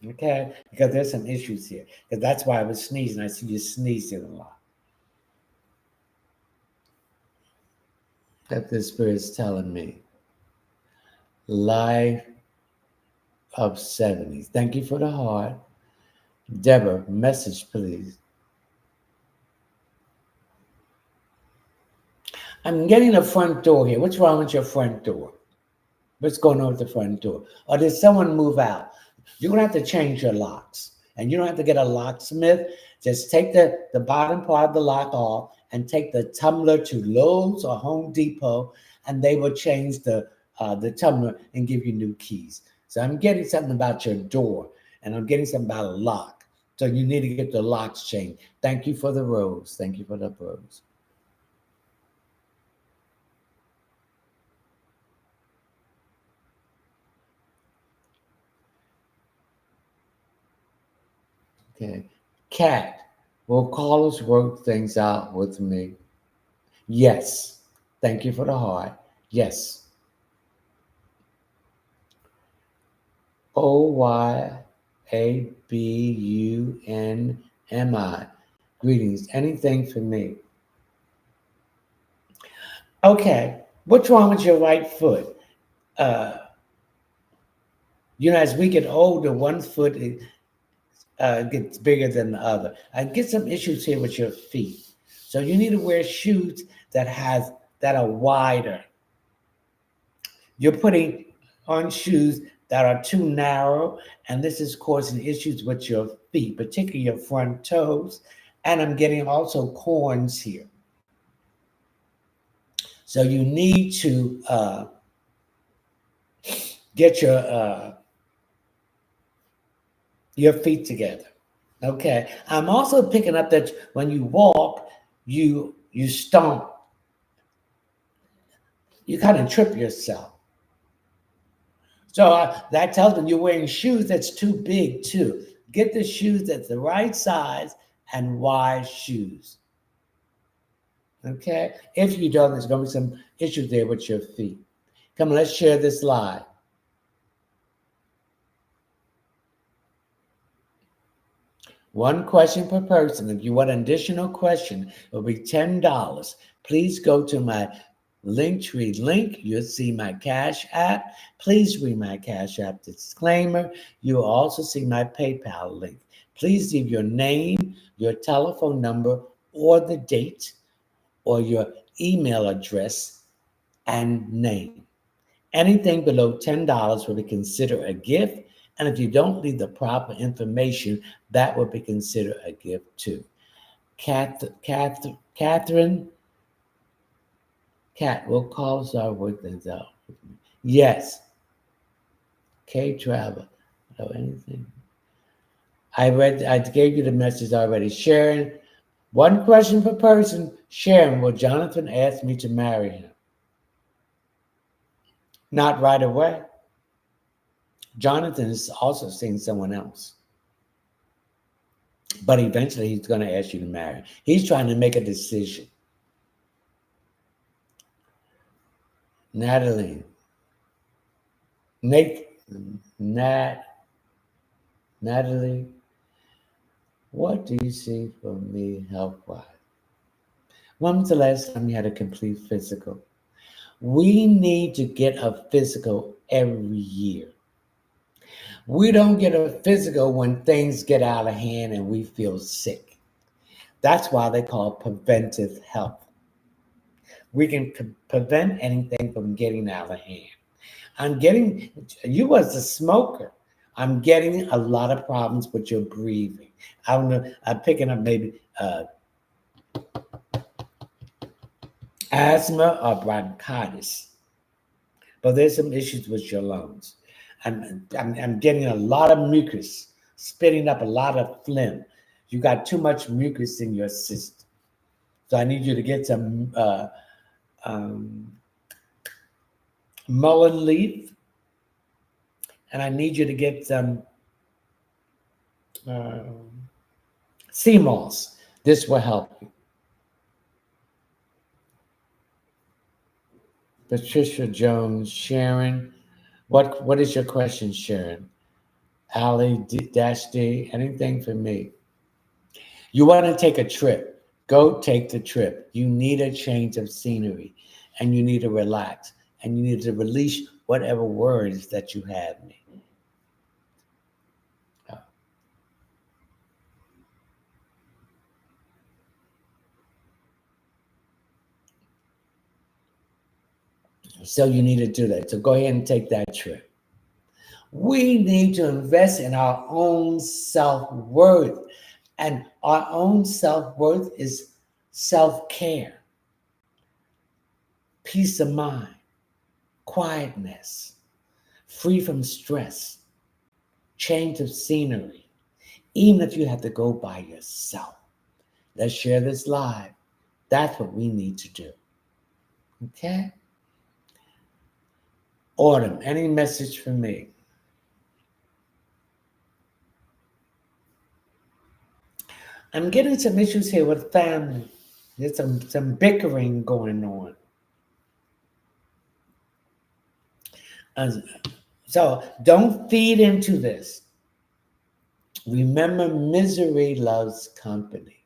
Okay? Because there's some issues here. Because that's why I was sneezing. I see you sneezing a lot. That the Spirit's telling me. Life of 70s. Thank you for the heart. Deborah, message, please. I'm getting a front door here. What's wrong with your front door? What's going on with the front door? Or did someone move out? You're going to have to change your locks. And you don't have to get a locksmith. Just take the bottom part of the lock off and take the tumbler to Lowe's or Home Depot, and they will change the tumbler and give you new keys. So I'm getting something about your door, and I'm getting something about a lock. So you need to get the locks changed. Thank you for the rose. Thank you for the rose. Okay. Cat, will callers work things out with me? Yes. Thank you for the heart. Yes. OYABUNMI. Greetings. Anything for me? Okay. What's wrong with your right foot? As we get older, one foot gets bigger than the other. I get some issues here with your feet. So you need to wear shoes that are wider. You're putting on shoes that are too narrow, and this is causing issues with your feet, particularly your front toes. And I'm getting also corns here. So you need to get your feet together. Okay. I'm also picking up that when you walk, you stomp. You kind of trip yourself. So that tells me you're wearing shoes that's too big too. Get the shoes that's the right size and wide shoes. Okay? If you don't, there's going to be some issues there with your feet. Come on, let's share this live. One question per person. If you want an additional question, it will be $10. Please go to my Linktree link. You'll see my Cash App. Please read my Cash App disclaimer. You'll also see my PayPal link. Please leave your name, your telephone number, or the date, or your email address and name. Anything below $10 will be considered a gift. And if you don't leave the proper information, that will be considered a gift too. Catherine, Cat, will call us our work things out. Yes. K Travel. Oh, anything. I gave you the message already. Sharon, one question per person. Sharon, will Jonathan ask me to marry him? Not right away. Jonathan is also seeing someone else. But eventually he's going to ask you to marry. He's trying to make a decision. Natalie. Natalie, what do you see for me health-wise? When was the last time you had a complete physical? We need to get a physical every year. We don't get a physical when things get out of hand and we feel sick. That's why they call it preventive health. We can prevent anything from getting out of hand. You was a smoker. I'm getting a lot of problems with your breathing. I don't know. I'm picking up maybe asthma or bronchitis, but there's some issues with your lungs. I'm getting a lot of mucus, spitting up a lot of phlegm. You got too much mucus in your system. So I need you to get some um, mullein leaf, and I need you to get some uh, sea moss. This will help you. Patricia Jones, Sharon. What is your question, Sharon? Ali Dash D, anything for me? You want to take a trip. Go take the trip. You need a change of scenery and you need to relax and you need to release whatever words that you have me. So you need to do that. So go ahead and take that trip. We need to invest in our own self-worth. And our own self-worth is self-care, peace of mind, quietness, free from stress, change of scenery, even if you have to go by yourself. Let's share this live. That's what we need to do. Okay? Autumn, any message for me? I'm getting some issues here with family. There's some bickering going on. So don't feed into this. Remember, misery loves company.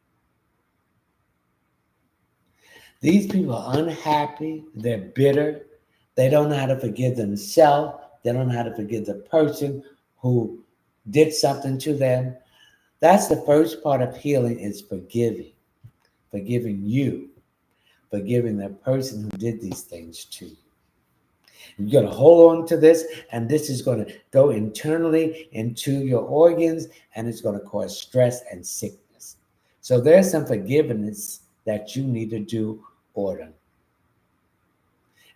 These people are unhappy. They're bitter. They don't know how to forgive themselves. They don't know how to forgive the person who did something to them. That's the first part of healing is forgiving. Forgiving you. Forgiving the person who did these things to you. You're going to hold on to this, and this is going to go internally into your organs, and it's going to cause stress and sickness. So there's some forgiveness that you need to do, Autumn.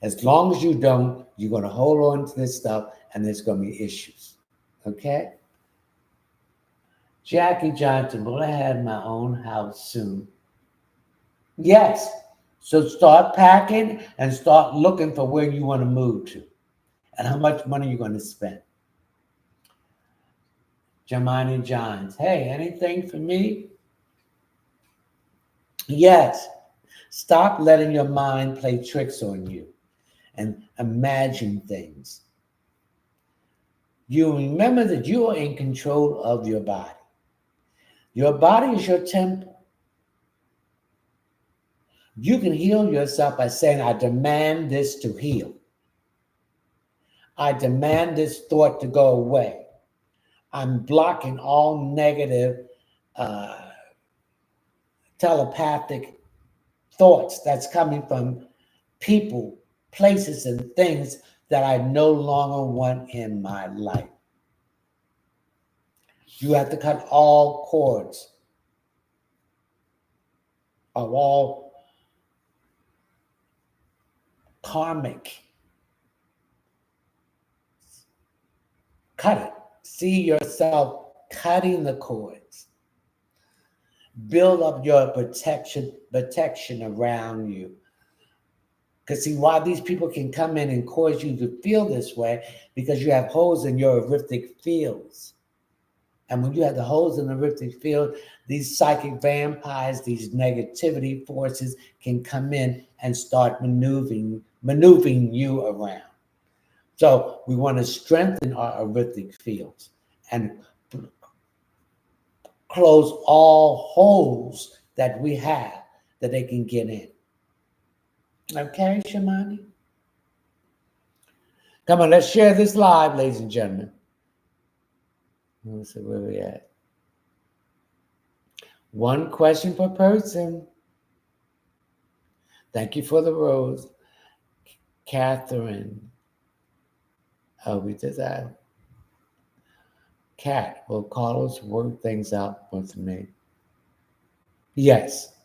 As long as you don't, you're going to hold on to this stuff, and there's going to be issues. Okay? Jackie Johnson, will I have my own house soon? Yes. So start packing and start looking for where you want to move to and how much money you're going to spend. Jamani Johns, hey, anything for me? Yes. Stop letting your mind play tricks on you and imagine things. You remember that you are in control of your body. Your body is your temple. You can heal yourself by saying, I demand this to heal. I demand this thought to go away. I'm blocking all negative telepathic thoughts that's coming from people, places, and things that I no longer want in my life. You have to cut all cords of all karmic. Cut it. See yourself cutting the cords. Build up your protection around you. Because see, why these people can come in and cause you to feel this way, because you have holes in your aurific fields. And when you have the holes in the aurific field, these psychic vampires, these negativity forces can come in and start maneuvering you around. So we want to strengthen our aurific fields and close all holes that we have that they can get in. Okay, Shamani? Come on, let's share this live, ladies and gentlemen. Let's see where we at. One question per person. Thank you for the rose. Catherine. Oh, we did that. Cat, will Carlos work things out with me? Yes.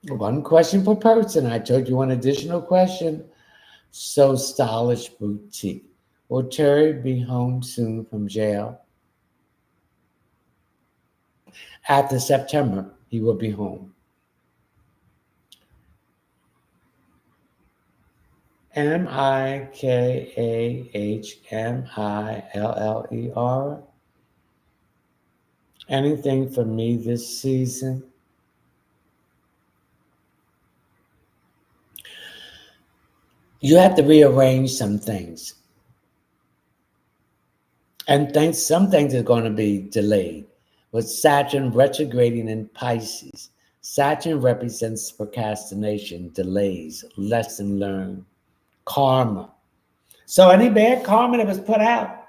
One question per person. I told you one additional question. So stylish boutique. Will Terry be home soon from jail? After September, he will be home. Mikahmiller. Anything for me this season? You have to rearrange some things. And some things are going to be delayed. With Saturn retrograding in Pisces, Saturn represents procrastination, delays, lesson learned, karma. So any bad karma that was put out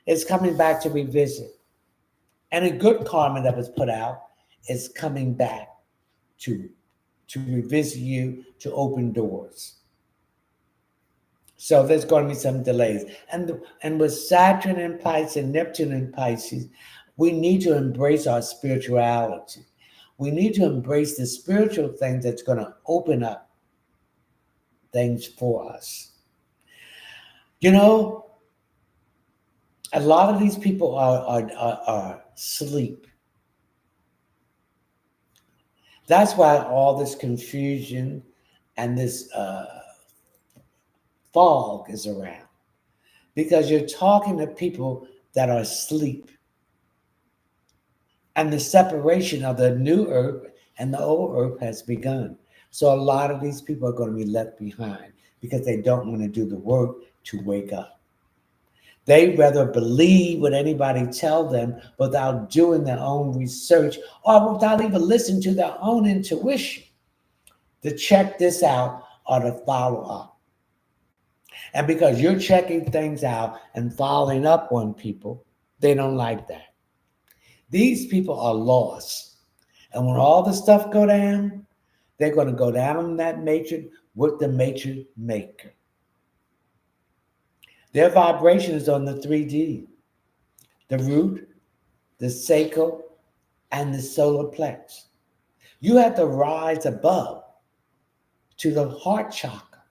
is coming back to revisit. And a good karma that was put out is coming back to, to revisit you, to open doors. So there's going to be some delays. And with Saturn in Pisces and Neptune in Pisces, we need to embrace our spirituality. We need to embrace the spiritual thing that's going to open up things for us. You know, a lot of these people are asleep. That's why all this confusion and this fog is around. Because you're talking to people that are asleep. And the separation of the new earth and the old earth has begun. So a lot of these people are going to be left behind because they don't want to do the work to wake up. They rather believe what anybody tell them without doing their own research or without even listening to their own intuition to check this out or to follow up. And because you're checking things out and following up on people, they don't like that. These people are lost. And when all the stuff go down, they're going to go down in that matrix with the matrix maker. Their vibration is on the 3D, the root, the sacral, and the solar plex. You have to rise above to the heart chakra.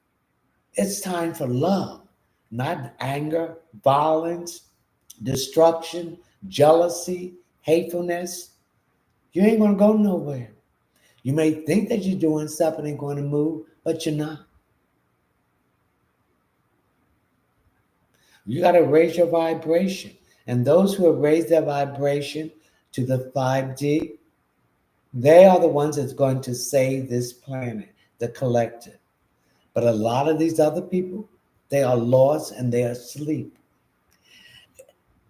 It's time for love, not anger, violence, destruction, jealousy, hatefulness. You ain't going to go nowhere. You may think that you're doing something and going to move, but you're not. You got to raise your vibration. And those who have raised their vibration to the 5D, they are the ones that's going to save this planet, the collective. But a lot of these other people, they are lost and they are asleep.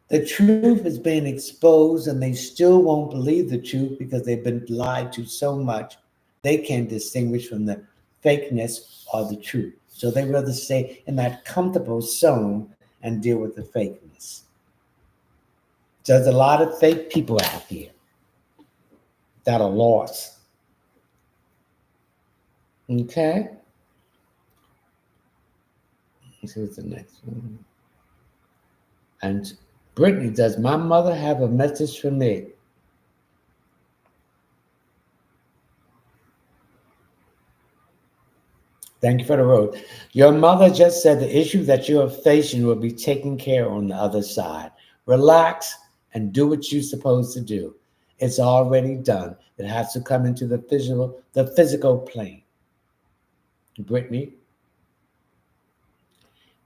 The truth is being exposed and they still won't believe the truth because they've been lied to so much, they can't distinguish from the fakeness or the truth. So they rather stay in that comfortable zone and deal with the fakeness. So there's a lot of fake people out here that are lost. Okay? Here's the next one. And Brittany, does my mother have a message for me? Thank you for the road. Your mother just said the issue that you are facing will be taken care of on the other side. Relax and do what you're supposed to do. It's already done. It has to come into the physical plane. Brittany.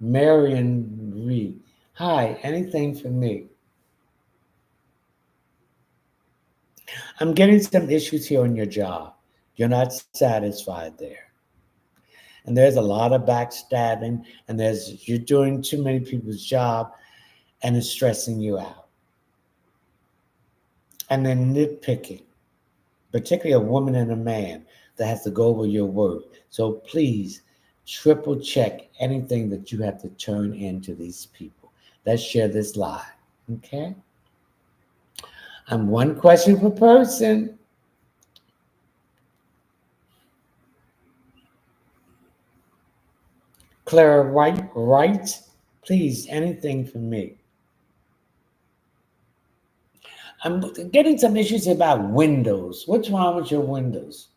Marion Reed. Hi, anything for me? I'm getting some issues here on your job. You're not satisfied there. And there's a lot of backstabbing, and you're doing too many people's job, and it's stressing you out. And then nitpicking, particularly a woman and a man that has to go over your work. So please triple check anything that you have to turn into these people. Let's share this live. Okay? I'm one question per person. Clara Wright, please, anything for me. I'm getting some issues about windows. What's wrong with your windows?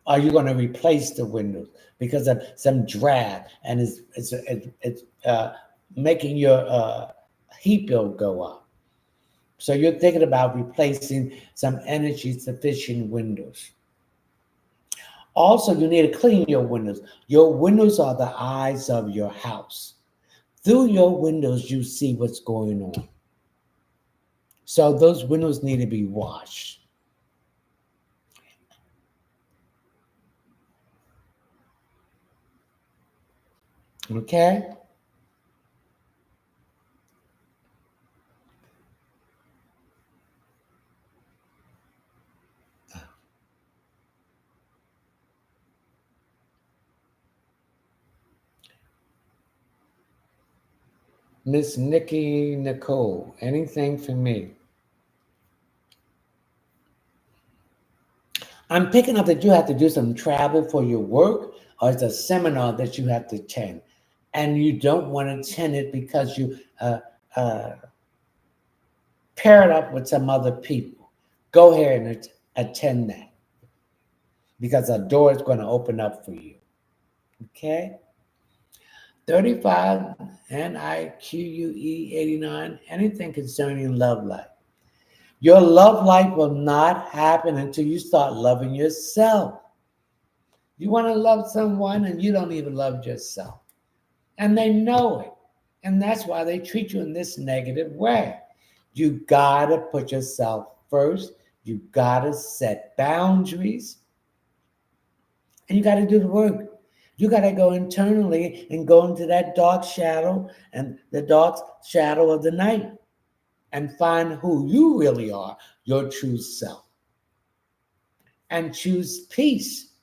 Are you going to replace the windows because of some drag and it's making your heat bill go up? So you're thinking about replacing some energy sufficient windows. Also, you need to clean your windows. Your windows are the eyes of your house. Through your windows, you see what's going on. So those windows need to be washed. Okay? Miss Nikki Nicole, anything for me? I'm picking up that you have to do some travel for your work, or it's a seminar that you have to attend, and you don't want to attend it because you uh, pair it up with some other people. Go ahead and attend that because a door is going to open up for you. Okay? 35 NIQUE 89, anything concerning love life. Your love life will not happen until you start loving yourself. You want to love someone and you don't even love yourself. And they know it. And that's why they treat you in this negative way. You got to put yourself first. You got to set boundaries. And you got to do the work. You got to go internally and go into that dark shadow and the dark shadow of the night and find who you really are, your true self, and choose peace.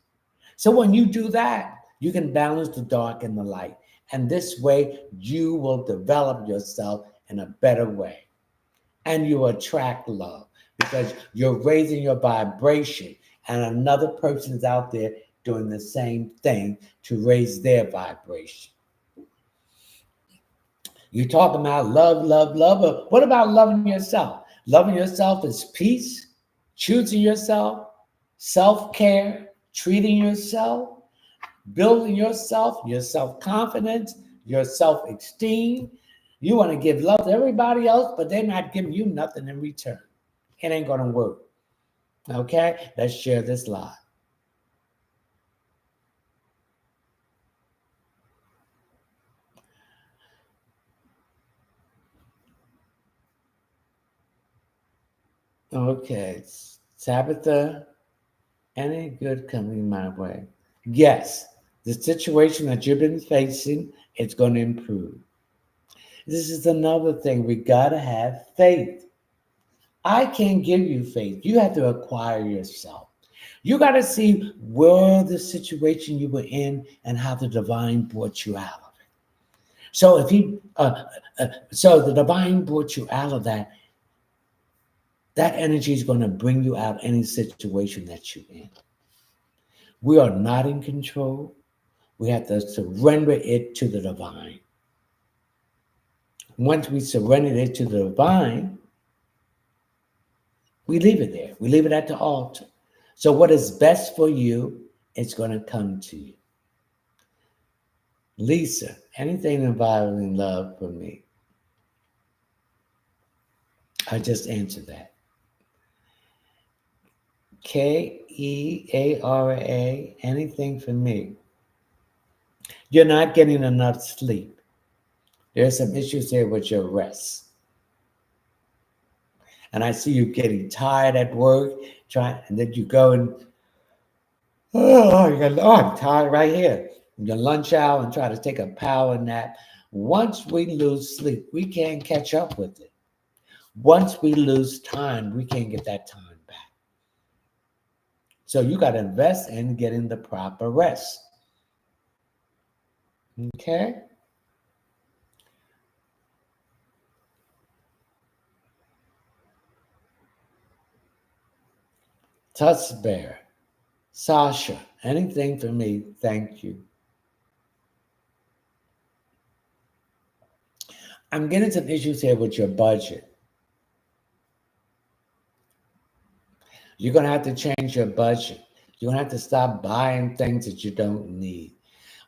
So when you do that, you can balance the dark and the light. And this way, you will develop yourself in a better way. And you attract love because you're raising your vibration, and another person is out there doing the same thing to raise their vibration. You talk about love, love, love, but what about loving yourself? Loving yourself is peace, choosing yourself, self-care, treating yourself, building yourself, your self-confidence, your self-esteem. You want to give love to everybody else, but they're not giving you nothing in return. It ain't going to work. Okay? Let's share this live. Okay. Tabitha, any good coming my way? Yes. The situation that you've been facing, it's going to improve. This is another thing. We got to have faith. I can't give you faith. You have to acquire yourself. You got to see where the situation you were in and how the divine brought you out of it. So if so the divine brought you out of that, that energy is going to bring you out any situation that you're in. We are not in control. We have to surrender it to the divine. Once we surrender it to the divine, we leave it there. We leave it at the altar. So what is best for you is going to come to you. Lisa, anything involving love for me? I just answered that. Keara, anything for me? You're not getting enough sleep. There's some issues here with your rest. And I see you getting tired at work, and then you go and, I'm tired right here. You lunch hour and try to take a power nap. Once we lose sleep, we can't catch up with it. Once we lose time, we can't get that time back. So you got to invest in getting the proper rest. Okay? Tuss Bear, Sasha, anything for me, thank you. I'm getting some issues here with your budget. You're going to have to change your budget. You're going to have to stop buying things that you don't need.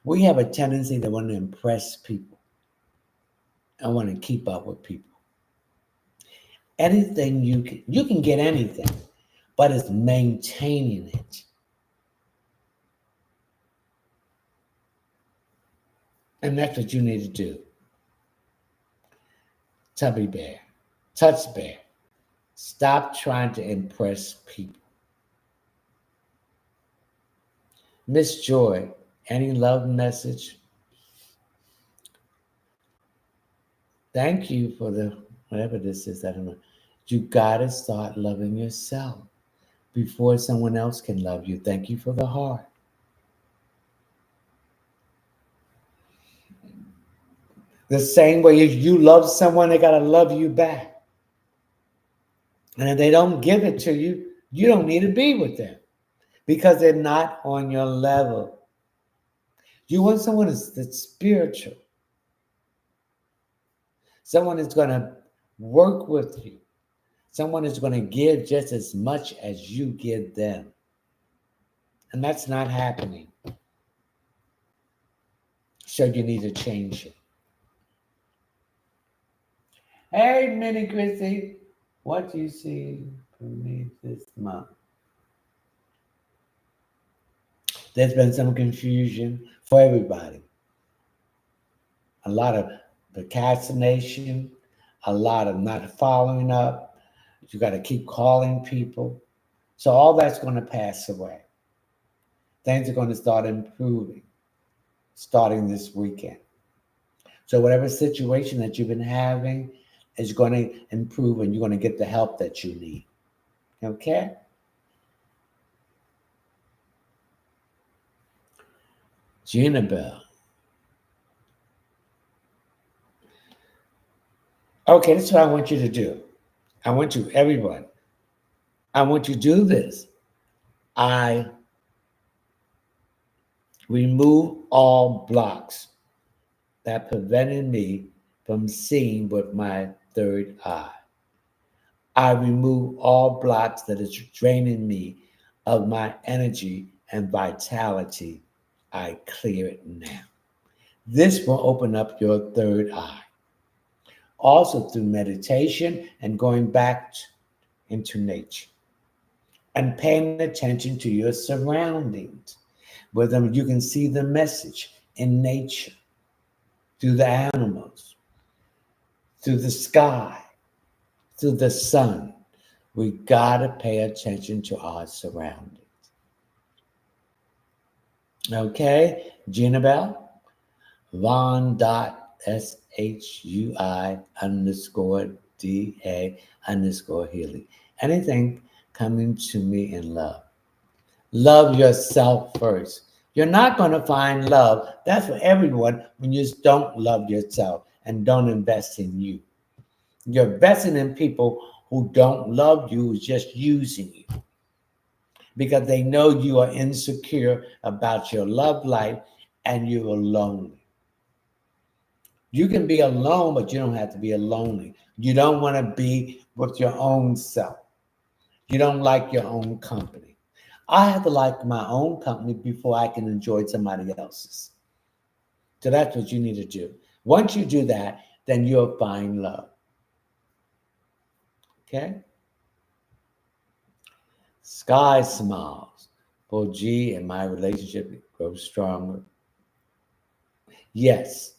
We have a tendency to want to impress people and want to keep up with people. Anything you can get anything, but it's maintaining it. And that's what you need to do. Tubby bear, touch bear. Stop trying to impress people. Miss Joy, any love message? Thank you for the, whatever this is, I don't know. You got to start loving yourself before someone else can love you. Thank you for the heart. The same way if you love someone, they got to love you back. And if they don't give it to you, you don't need to be with them because they're not on your level. You want someone that's spiritual. Someone is going to work with you. Someone is going to give just as much as you give them. And that's not happening. So you need to change it. Hey, Minnie Chrissy, what do you see for me this month? There's been some confusion for everybody. A lot of procrastination, a lot of not following up. You got to keep calling people. So all that's going to pass away. Things are going to start improving starting this weekend. So whatever situation that you've been having is going to improve and you're going to get the help that you need. Okay? Gina Bell. Okay, this is what I want you to do. I want you, everyone, I want you to do this. I remove all blocks that prevented me from seeing with my third eye. I remove all blocks that is draining me of my energy and vitality. I clear it now. This will open up your third eye. Also through meditation and going back into nature and paying attention to your surroundings, where you can see the message in nature, through the animals, through the sky, through the sun. We gotta pay attention to our surroundings. Okay, Gina Bell, Von.SHUI_DA_Healy. Anything coming to me in love. Love yourself first. You're not going to find love. That's for everyone when you just don't love yourself and don't invest in you. You're investing in people who don't love you, who's just using you because they know you are insecure about your love life and you are lonely. You can be alone, but you don't have to be lonely. You don't want to be with your own self. You don't like your own company. I have to like my own company before I can enjoy somebody else's. So that's what you need to do. Once you do that, then you'll find love. Okay? Sky smiles. For G and my relationship grows stronger. Yes.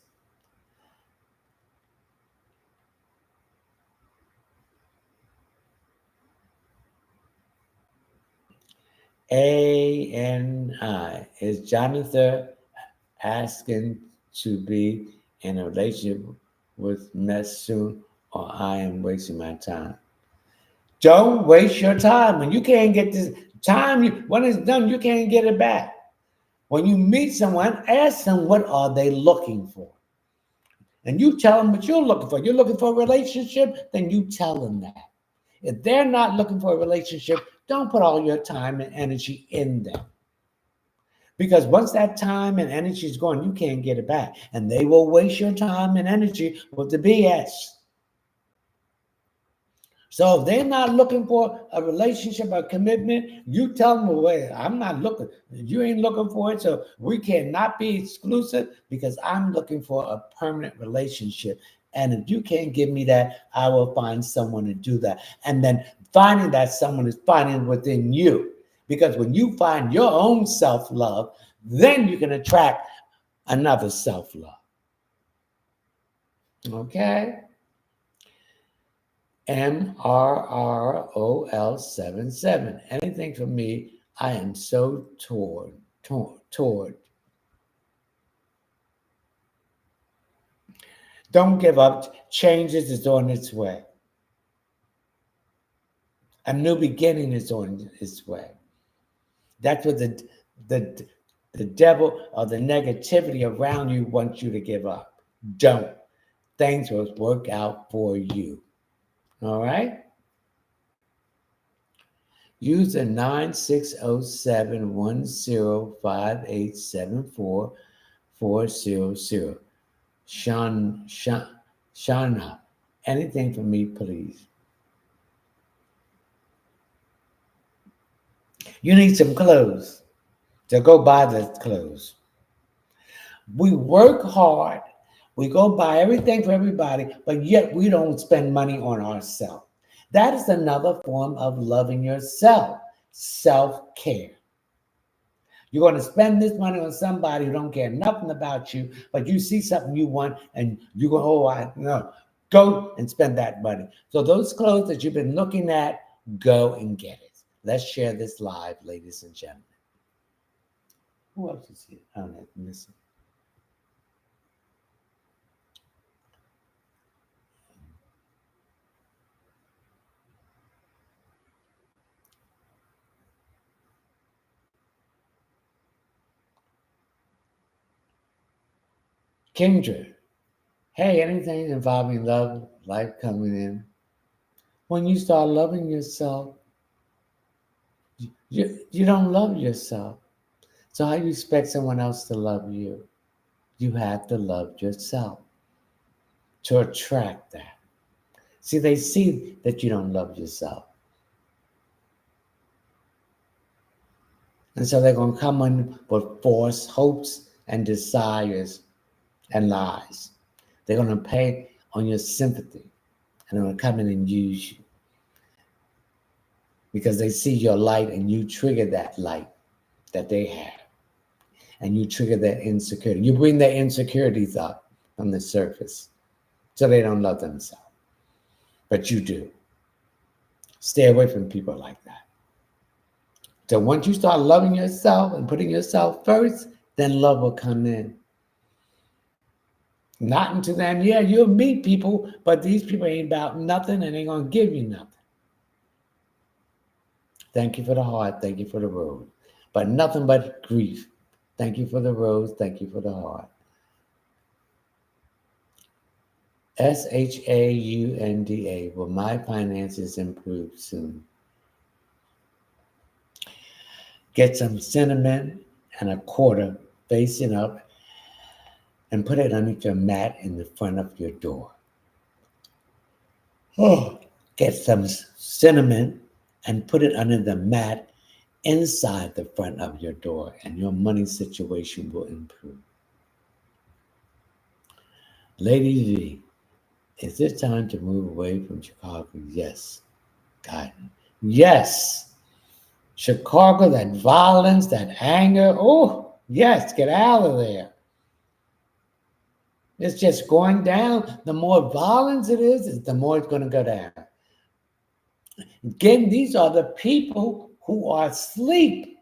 ANI. Is Jonathan asking to be in a relationship with Mess soon, or I am wasting my time? Don't waste your time. When you can't get this time, when it's done, you can't get it back. When you meet someone, ask them what are they looking for. And you tell them what you're looking for. You're looking for a relationship, then you tell them that. If they're not looking for a relationship, don't put all your time and energy in them. Because once that time and energy is gone, you can't get it back. And they will waste your time and energy with the BS. So if they're not looking for a relationship or commitment, you tell them, well, I'm not looking. You ain't looking for it, so we cannot be exclusive because I'm looking for a permanent relationship. And if you can't give me that, I will find someone to do that. And then finding that someone is finding within you. Because when you find your own self-love, then you can attract another self-love. Okay? MRROL77. Anything for me, I am so toward. Don't give up. Changes is on its way. A new beginning is on its way. That's what the devil or the negativity around you wants you to give up. Don't. Things will work out for you. All right? User 9607105874-400. Shauna, anything for me, please. You need some clothes. So go buy the clothes. We work hard. We go buy everything for everybody, but yet we don't spend money on ourselves. That is another form of loving yourself, self-care. You're going to spend this money on somebody who don't care nothing about you, but you see something you want and you go, oh, I know. Go and spend that money. So those clothes that you've been looking at, go and get it. Let's share this live, ladies and gentlemen. Who else is here? Oh, that's missing. Kendra, hey, anything involving love, life coming in. When you start loving yourself, you don't love yourself. So how you expect someone else to love you? You have to love yourself to attract that. See, they see that you don't love yourself. And so they're going to come in with false hopes and desires and lies. They're going to pay on your sympathy and they're going to come in and use you because they see your light and you trigger that light that they have. And you trigger that insecurity. You bring their insecurities up on the surface so they don't love themselves. But you do. Stay away from people like that. So once you start loving yourself and putting yourself first, then love will come in. Not until then, yeah, you'll meet people, but these people ain't about nothing and ain't going to give you nothing. Thank you for the heart. Thank you for the rose. But nothing but grief. Thank you for the rose. Thank you for the heart. SHAUNDA. Will my finances improve soon? Get some cinnamon and a quarter, face it up, and put it underneath your mat in the front of your door. Oh, get some cinnamon and put it under the mat inside the front of your door, and your money situation will improve. Lady V, is it time to move away from Chicago? Yes. God. Yes. Chicago, that violence, that anger. Oh, yes, get out of there. It's just going down. The more violence it is, the more it's going to go down. Again, these are the people who are asleep.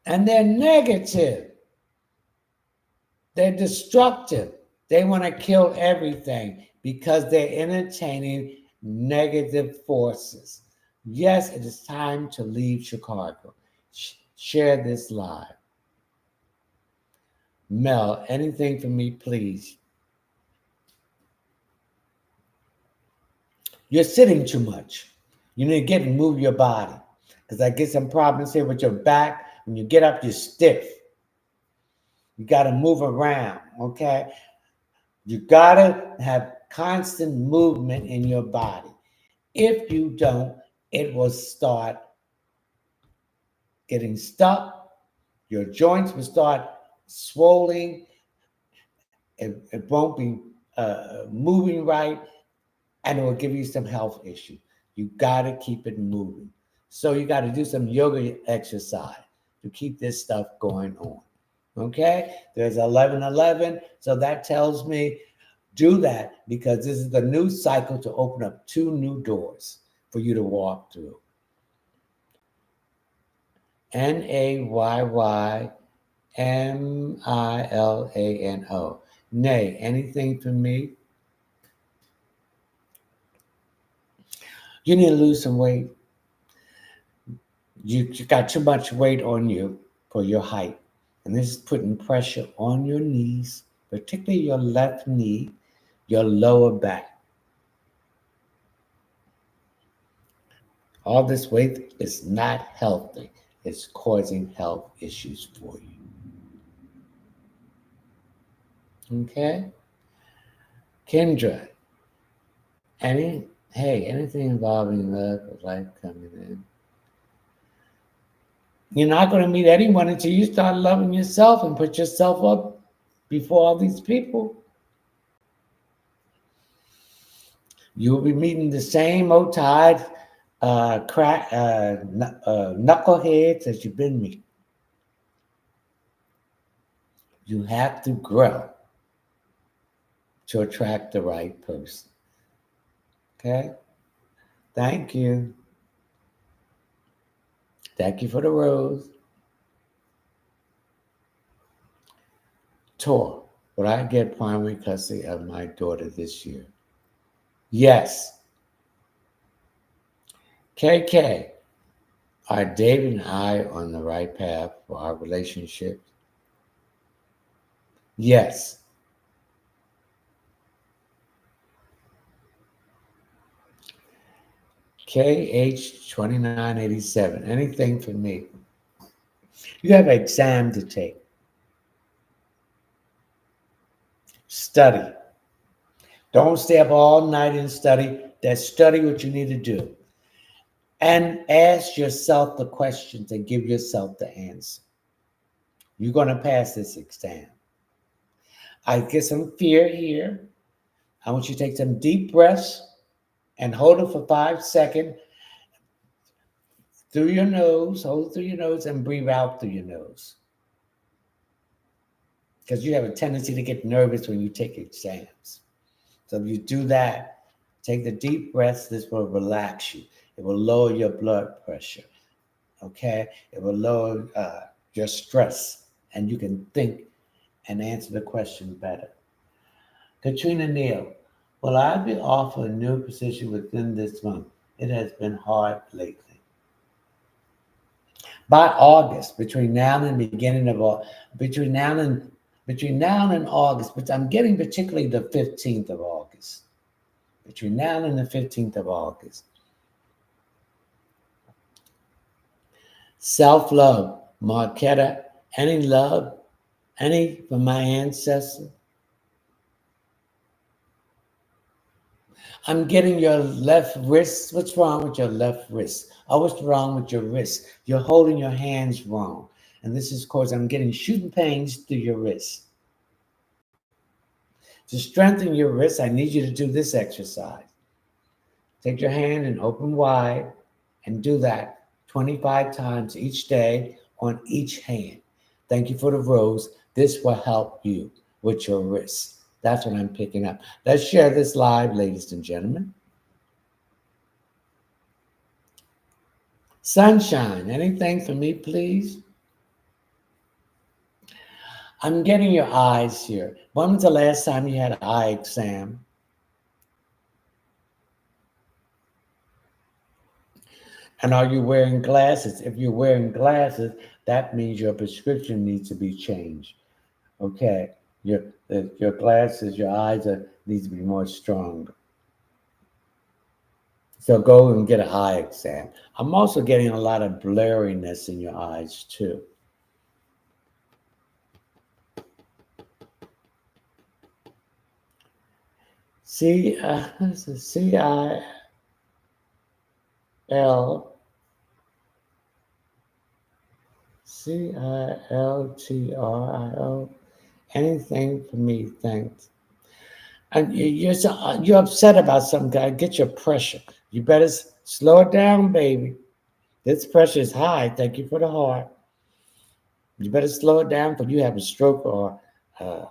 And they're negative. They're destructive. They want to kill everything because they're entertaining negative forces. Yes, it is time to leave Chicago. Share this live. Mel, anything for me, please? You're sitting too much. You need to get and move your body. Because I get some problems here with your back. When you get up, you're stiff. You got to move around, okay? You got to have constant movement in your body. If you don't, it will start getting stuck. Your joints will start swelling. It won't be moving right, and it will give you some health issues. You got to keep it moving. So you got to do some yoga exercise to keep this stuff going on. Okay? There's 11:11, so that tells me do that because this is the new cycle to open up 2 new doors for you to walk through. NayyMilano. Nay, anything for me? You need to lose some weight. You got too much weight on you for your height. And this is putting pressure on your knees, particularly your left knee, your lower back. All this weight is not healthy. It's causing health issues for you. Okay? Kendra, anything involving love or life coming in? You're not going to meet anyone until you start loving yourself and put yourself up before all these people. You will be meeting the same old tired knuckleheads as you've been meeting. You have to grow to attract the right person. Okay? Thank you. Thank you for the rose. Tor, will I get primary custody of my daughter this year? Yes. KK, are David and I on the right path for our relationship? Yes. KH2987, anything for me? You have an exam to take. Study. Don't stay up all night and study. Just study what you need to do. And ask yourself the questions and give yourself the answer. You're going to pass this exam. I get some fear here. I want you to take some deep breaths and hold it for 5 seconds through your nose. Hold it through your nose and breathe out through your nose. Because you have a tendency to get nervous when you take exams. So if you do that, take the deep breaths. This will relax you. It will lower your blood pressure. Okay? It will lower your stress. And you can think and answer the question better. Katrina Neal, will I be offered a new position within this month? It has been hard lately. By August, between now and August, but I'm getting particularly the 15th of August. Between now and the 15th of August. Self-love, Marquetta, any love, any from my ancestors? I'm getting your left wrist. What's wrong with your left wrist? Oh, what's wrong with your wrist? You're holding your hands wrong. And this is because I'm getting shooting pains through your wrist. To strengthen your wrist, I need you to do this exercise. Take your hand and open wide and do that 25 times each day on each hand. Thank you for the rose. This will help you with your wrist. That's what I'm picking up. Let's share this live, ladies and gentlemen. Sunshine, anything for me, please? I'm getting your eyes here. When was the last time you had an eye exam? And are you wearing glasses? If you're wearing glasses, that means your prescription needs to be changed. Okay, your glasses, your eyes needs to be more strong. So go and get an eye exam. I'm also getting a lot of blurriness in your eyes too. CILTRIO. Anything for me, thanks. And you're upset about some guy. Get your pressure. You better slow it down, baby. This pressure is high. Thank you for the heart. You better slow it down before you have a stroke or a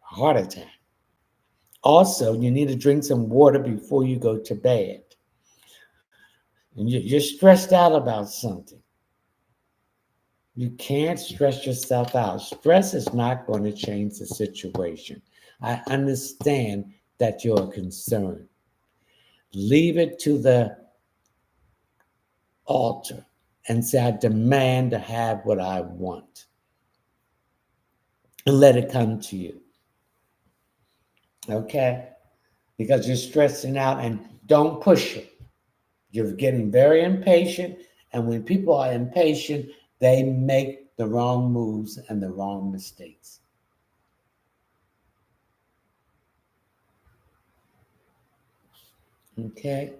heart attack. Also, you need to drink some water before you go to bed. And you're stressed out about something. You can't stress yourself out. Stress is not going to change the situation. I understand that you're concerned. Leave it to the altar and say, I demand to have what I want. And let it come to you. Okay? Because you're stressing out, and don't push it. You're getting very impatient. And when people are impatient, they make the wrong moves and the wrong mistakes. Okay?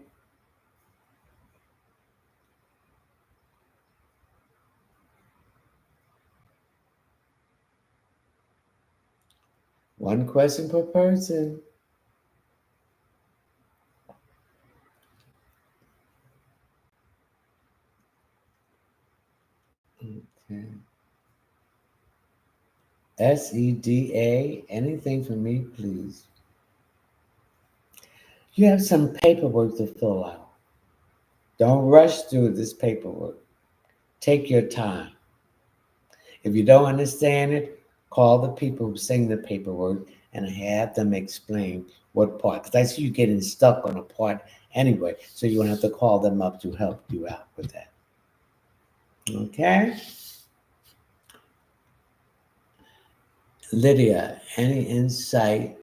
One question per person. Okay. SEDA, anything for me, please. You have some paperwork to fill out. Don't rush through this paperwork. Take your time. If you don't understand it, call the people who sing the paperwork and have them explain what part. Because I see you getting stuck on a part anyway, so you won't have to call them up to help you out with that. Okay? Lydia, any insight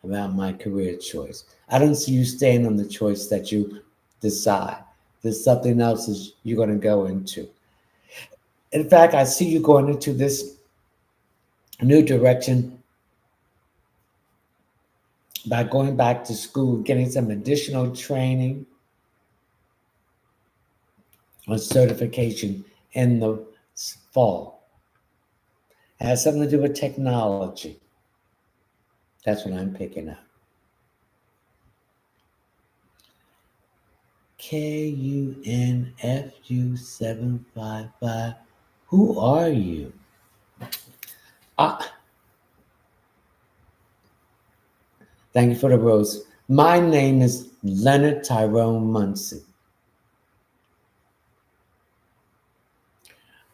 about my career choice? I don't see you staying on the choice that you decide. There's something else that you're going to go into. In fact, I see you going into this new direction by going back to school, getting some additional training or certification in the fall. It has something to do with technology. That's what I'm picking up. KUNFU755. Who are you? Thank you for the rose. My name is Leonard Tyrone Munson.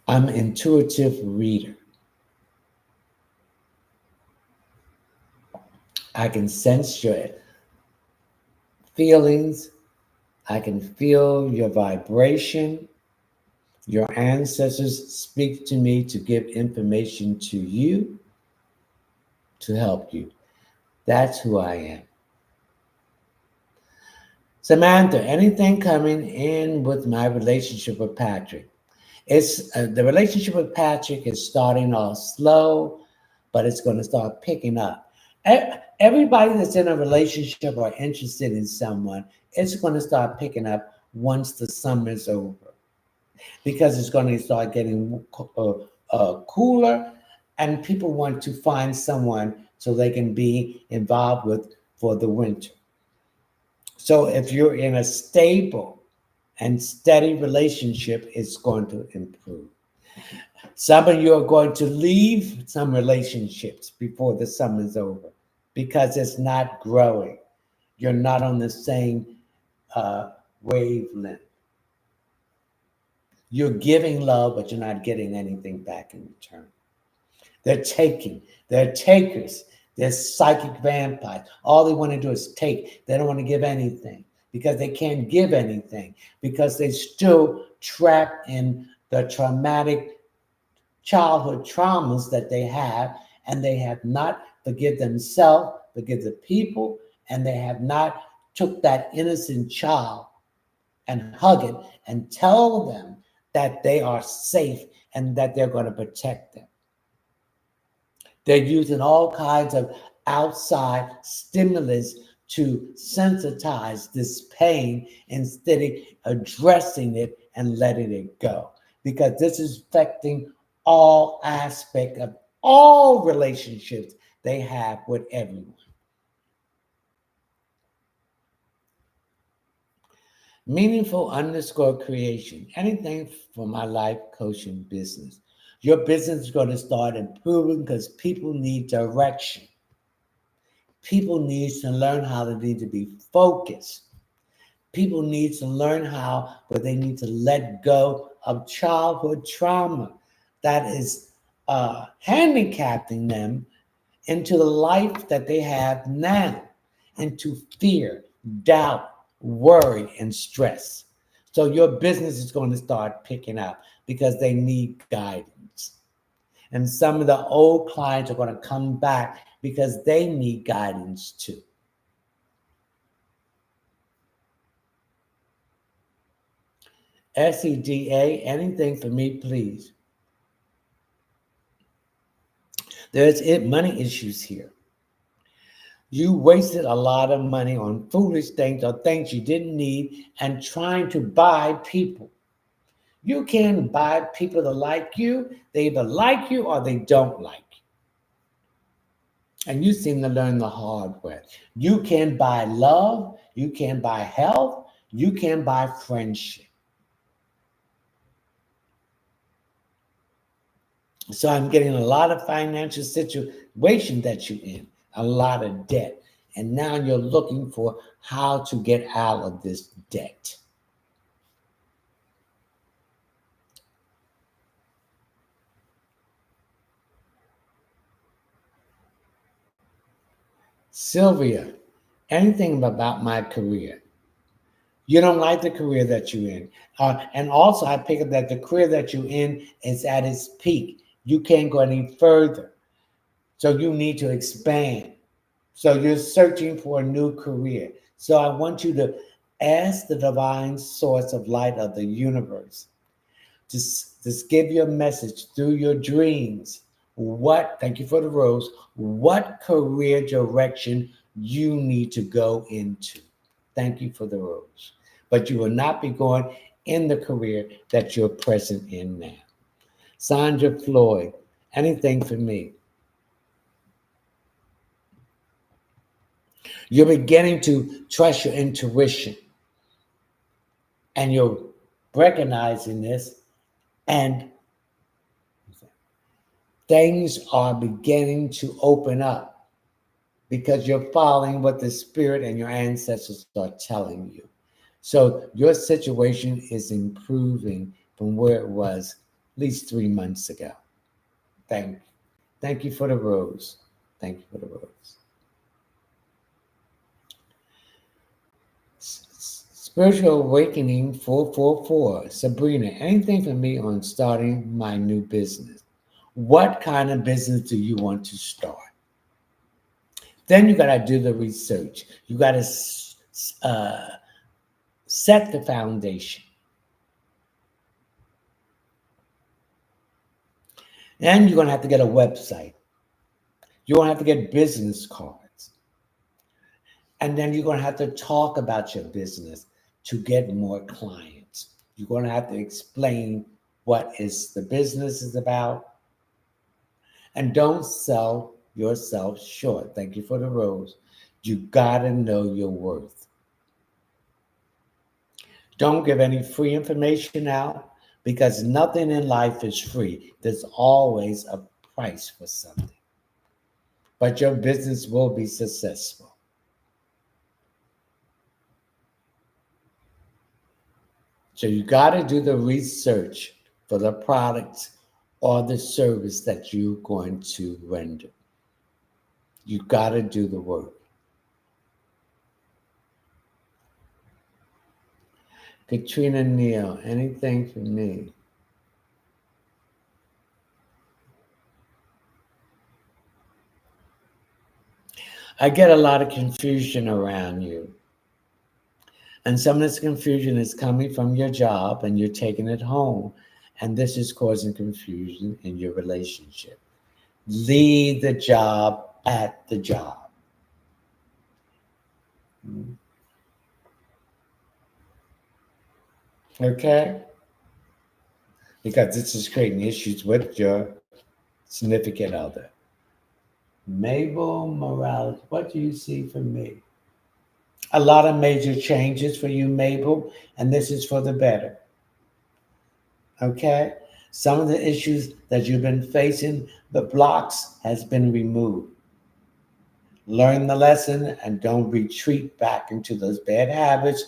I'm an intuitive reader. I can sense your feelings. I can feel your vibration. Your ancestors speak to me to give information to you to help you. That's who I am. Samantha, anything coming in with my relationship with Patrick? It's the relationship with Patrick is starting off slow, but it's going to start picking up. Everybody that's in a relationship or interested in someone, it's going to start picking up once the summer's over, because it's going to start getting cooler, and people want to find someone so they can be involved with for the winter. So if you're in a stable and steady relationship, it's going to improve. Some of you are going to leave some relationships before the summer's over because it's not growing. You're not on the same wavelength. You're giving love, but you're not getting anything back in return. They're taking. They're takers. They're psychic vampires. All they want to do is take. They don't want to give anything because they can't give anything because they're still trapped in the traumatic childhood traumas that they have, and they have not forgive themselves, forgive the people, and they have not took that innocent child and hug it and tell them that they are safe and that they're going to protect them. They're using all kinds of outside stimulus to sensitize this pain instead of addressing it and letting it go. Because this is affecting all aspects of all relationships they have with everyone. Meaningful underscore creation. Anything for my life coaching business. Your business is going to start improving because people need direction. People need to learn how they need to be focused. People need to learn but they need to let go of childhood trauma that is handicapping them into the life that they have now, into fear, doubt, worry, and stress. So your business is going to start picking up because they need guidance. And some of the old clients are going to come back because they need guidance too. SEDA, anything for me, please. There's money issues here. You wasted a lot of money on foolish things or things you didn't need and trying to buy people. You can't buy people to like you. They either like you or they don't like you. And you seem to learn the hard way. You can buy love. You can buy health. You can buy friendship. So I'm getting a lot of financial situation that you're in, a lot of debt. And now you're looking for how to get out of this debt. Sylvia, anything about my career. You don't like the career that you're in. And also, I pick up that the career that you're in is at its peak. You can't go any further. So you need to expand. So you're searching for a new career. So I want you to ask the divine source of light of the universe to give you a message through your dreams. Thank you for the rose, what career direction you need to go into. Thank you for the rose. But you will not be going in the career that you're present in now. Sandra Floyd, anything for me. You're beginning to trust your intuition. And you're recognizing this, and things are beginning to open up because you're following what the spirit and your ancestors are telling you. So your situation is improving from where it was at least 3 months ago. Thank you for the rose. Thank you for the rose. Spiritual Awakening 444. Sabrina, anything for me on starting my new business? What kind of business do you want to start? Then you got to do the research. You got to set the foundation. And you're going to have to get a website. You're going to have to get business cards. And then you're going to have to talk about your business to get more clients. You're going to have to explain what the business is about. And don't sell yourself short. Thank you for the rose. You got to know your worth. Don't give any free information out because nothing in life is free. There's always a price for something. But your business will be successful. So you got to do the research for the product or the service that you're going to render. You got to do the work. Katrina Neal, anything for me? I get a lot of confusion around you. And some of this confusion is coming from your job and you're taking it home. And this is causing confusion in your relationship. Leave the job at the job. Okay? Because this is creating issues with your significant other. Mabel Morales, what do you see for me? A lot of major changes for you, Mabel, and this is for the better. Okay? Some of the issues that you've been facing, the blocks has been removed. Learn the lesson and don't retreat back into those bad habits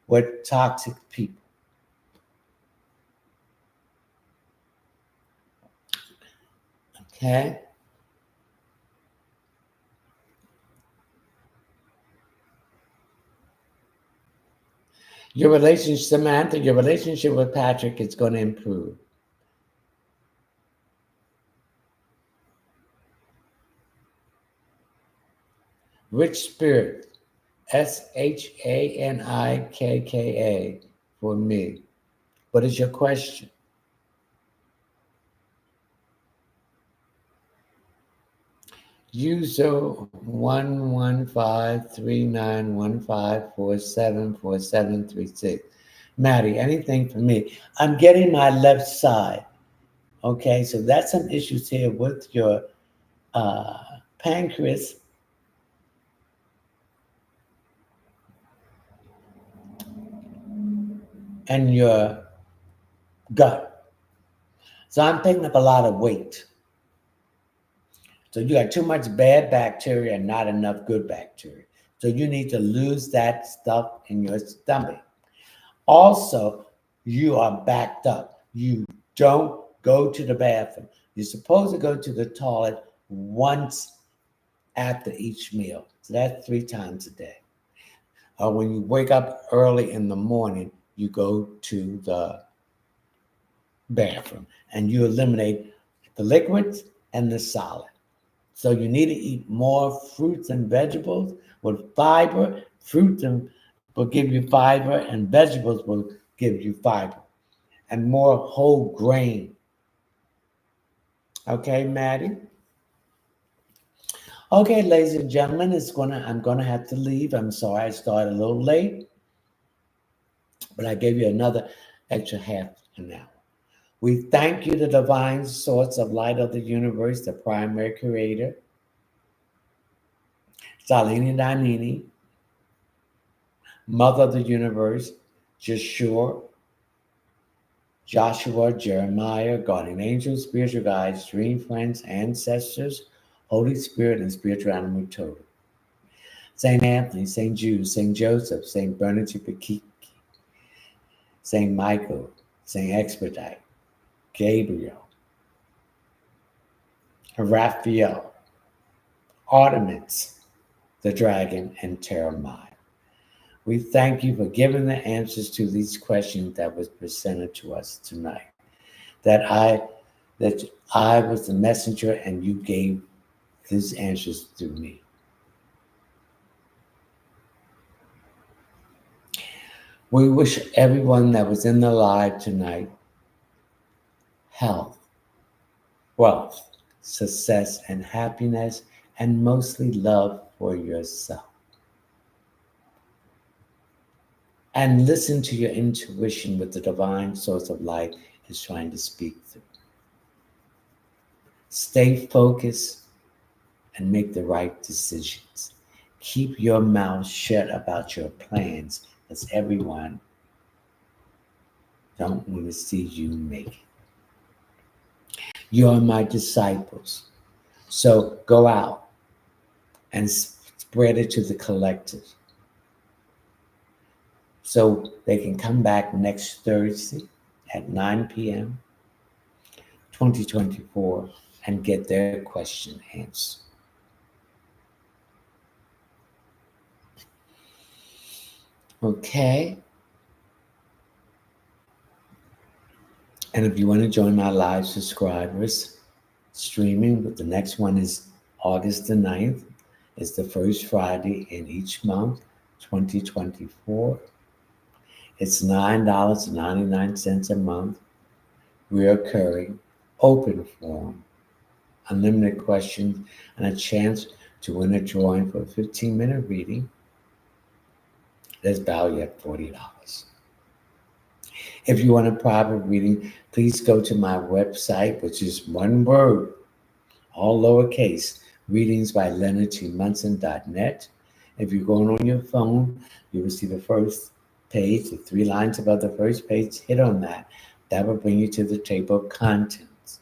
with toxic people. Okay? Your relationship, Samantha, your relationship with Patrick is going to improve. Rich Spirit, Shanikka for me. What is your question? User 1153915474736. Maddie, anything for me? I'm getting my left side. Okay, so that's some issues here with your pancreas. And your gut. So I'm picking up a lot of weight. So you got too much bad bacteria and not enough good bacteria. So you need to lose that stuff in your stomach. Also, you are backed up. You don't go to the bathroom. You're supposed to go to the toilet once after each meal. So that's 3 times a day. When you wake up early in the morning, you go to the bathroom and you eliminate the liquids and the solid. So you need to eat more fruits and vegetables with fiber. Fruits will give you fiber, and vegetables will give you fiber, and more whole grain. Okay, Maddie? Okay, ladies and gentlemen, I'm gonna have to leave. I'm sorry I started a little late, but I gave you another extra half an hour. We thank you, the divine source of light of the universe, the primary creator, Salini Danini, Mother of the universe, Joshua, Jeremiah, guardian angels, spiritual guides, dream friends, ancestors, Holy Spirit, and spiritual animal totem. St. Anthony, St. Jude, St. Joseph, St. Bernard Pakiki, St. Michael, St. Expedite, Gabriel, Raphael, Artemis, the dragon, and Terramai. We thank you for giving the answers to these questions that was presented to us tonight. That I was the messenger and you gave these answers through me. We wish everyone that was in the live tonight health, wealth, success, and happiness, and mostly love for yourself. And listen to your intuition with the divine source of light is trying to speak through. Stay focused and make the right decisions. Keep your mouth shut about your plans, because everyone don't want to see you make it. You are my disciples. So go out and spread it to the collective, so they can come back next Thursday at 9 p.m. 2024 and get their question answered. Okay. And if you want to join my live subscribers streaming, but the next one is August the 9th. It's the first Friday in each month, 2024. It's $9.99 a month, reoccurring, open forum, unlimited questions, and a chance to win a drawing for a 15-minute reading. That's valued at $40. If you want a private reading, please go to my website, which is one word, all lowercase, readings by leonardtmunson.net. If you're going on your phone, you will see the first page, the 3 lines above the first page. Hit on that. That will bring you to the table of contents.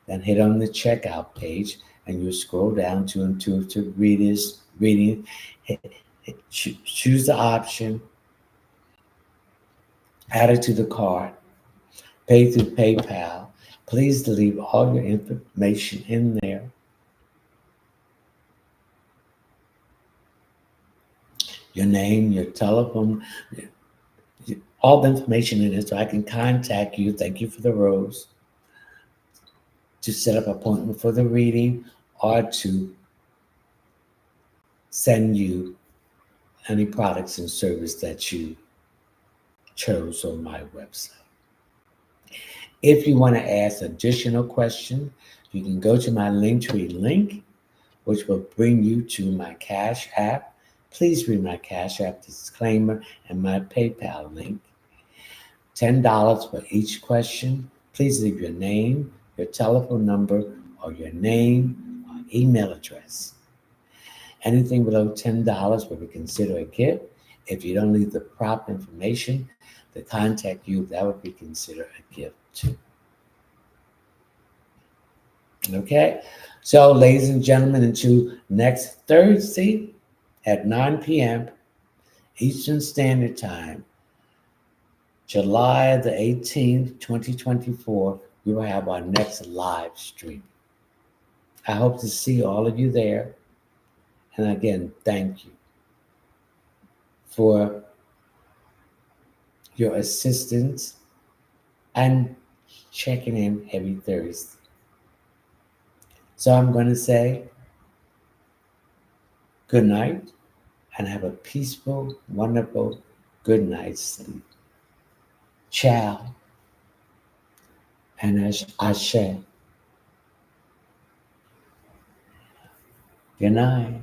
Then hit on the checkout page, and you scroll down to Intuitive Readers, Reading. Choose the option, add it to the cart, pay through PayPal. Please leave all your information in there. Your name, your telephone, all the information in it so I can contact you. Thank you for the rose. To set up an appointment for the reading or to send you any products and service that you chose on my website. If you want to ask additional questions, you can go to my Linktree link, which will bring you to my Cash App. Please read my Cash App disclaimer and my PayPal link. $10 for each question. Please leave your name, your telephone number, or your name or email address. Anything below $10 will be considered a gift. If you don't leave the proper information to contact you, that would be considered a gift too. Okay? So, ladies and gentlemen, until next Thursday at 9 p.m. Eastern Standard Time, July the 18th, 2024, we will have our next live stream. I hope to see all of you there. And again, thank you for your assistance and checking in every Thursday. So I'm going to say good night and have a peaceful, wonderful good night's sleep. Ciao. And Ashe. Good night.